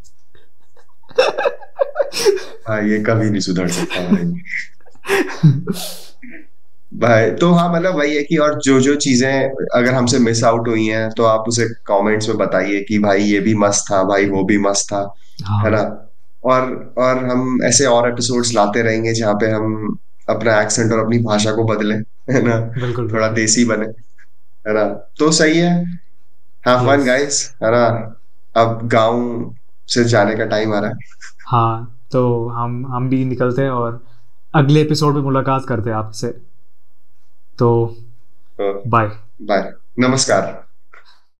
हाँ ये कभी नहीं सुधर सकता भाई। भाई तो हाँ मतलब वही है कि, और जो जो चीजें अगर हमसे मिस आउट हुई हैं तो आप उसे कमेंट्स में बताइए कि भाई ये भी मस्त था, भाई वो भी मस्त था, है ना। हाँ और और हम ऐसे और एपिसोड्स लाते रहेंगे जहाँ पे हम अपना एक्सेंट और अपनी भाषा को बदलें, है ना, बिल्कुल थोड़ा बिल्कुल। देसी बने, है ना। तो सही है। Have fun yes. गाइस, है ना। अब गांव से जाने का टाइम आ रहा है। हाँ तो हम भी निकलते हैं और अगले एपिसोड में मुलाकात करते हैं आपसे। तो तो बाय। बाय, नमस्कार।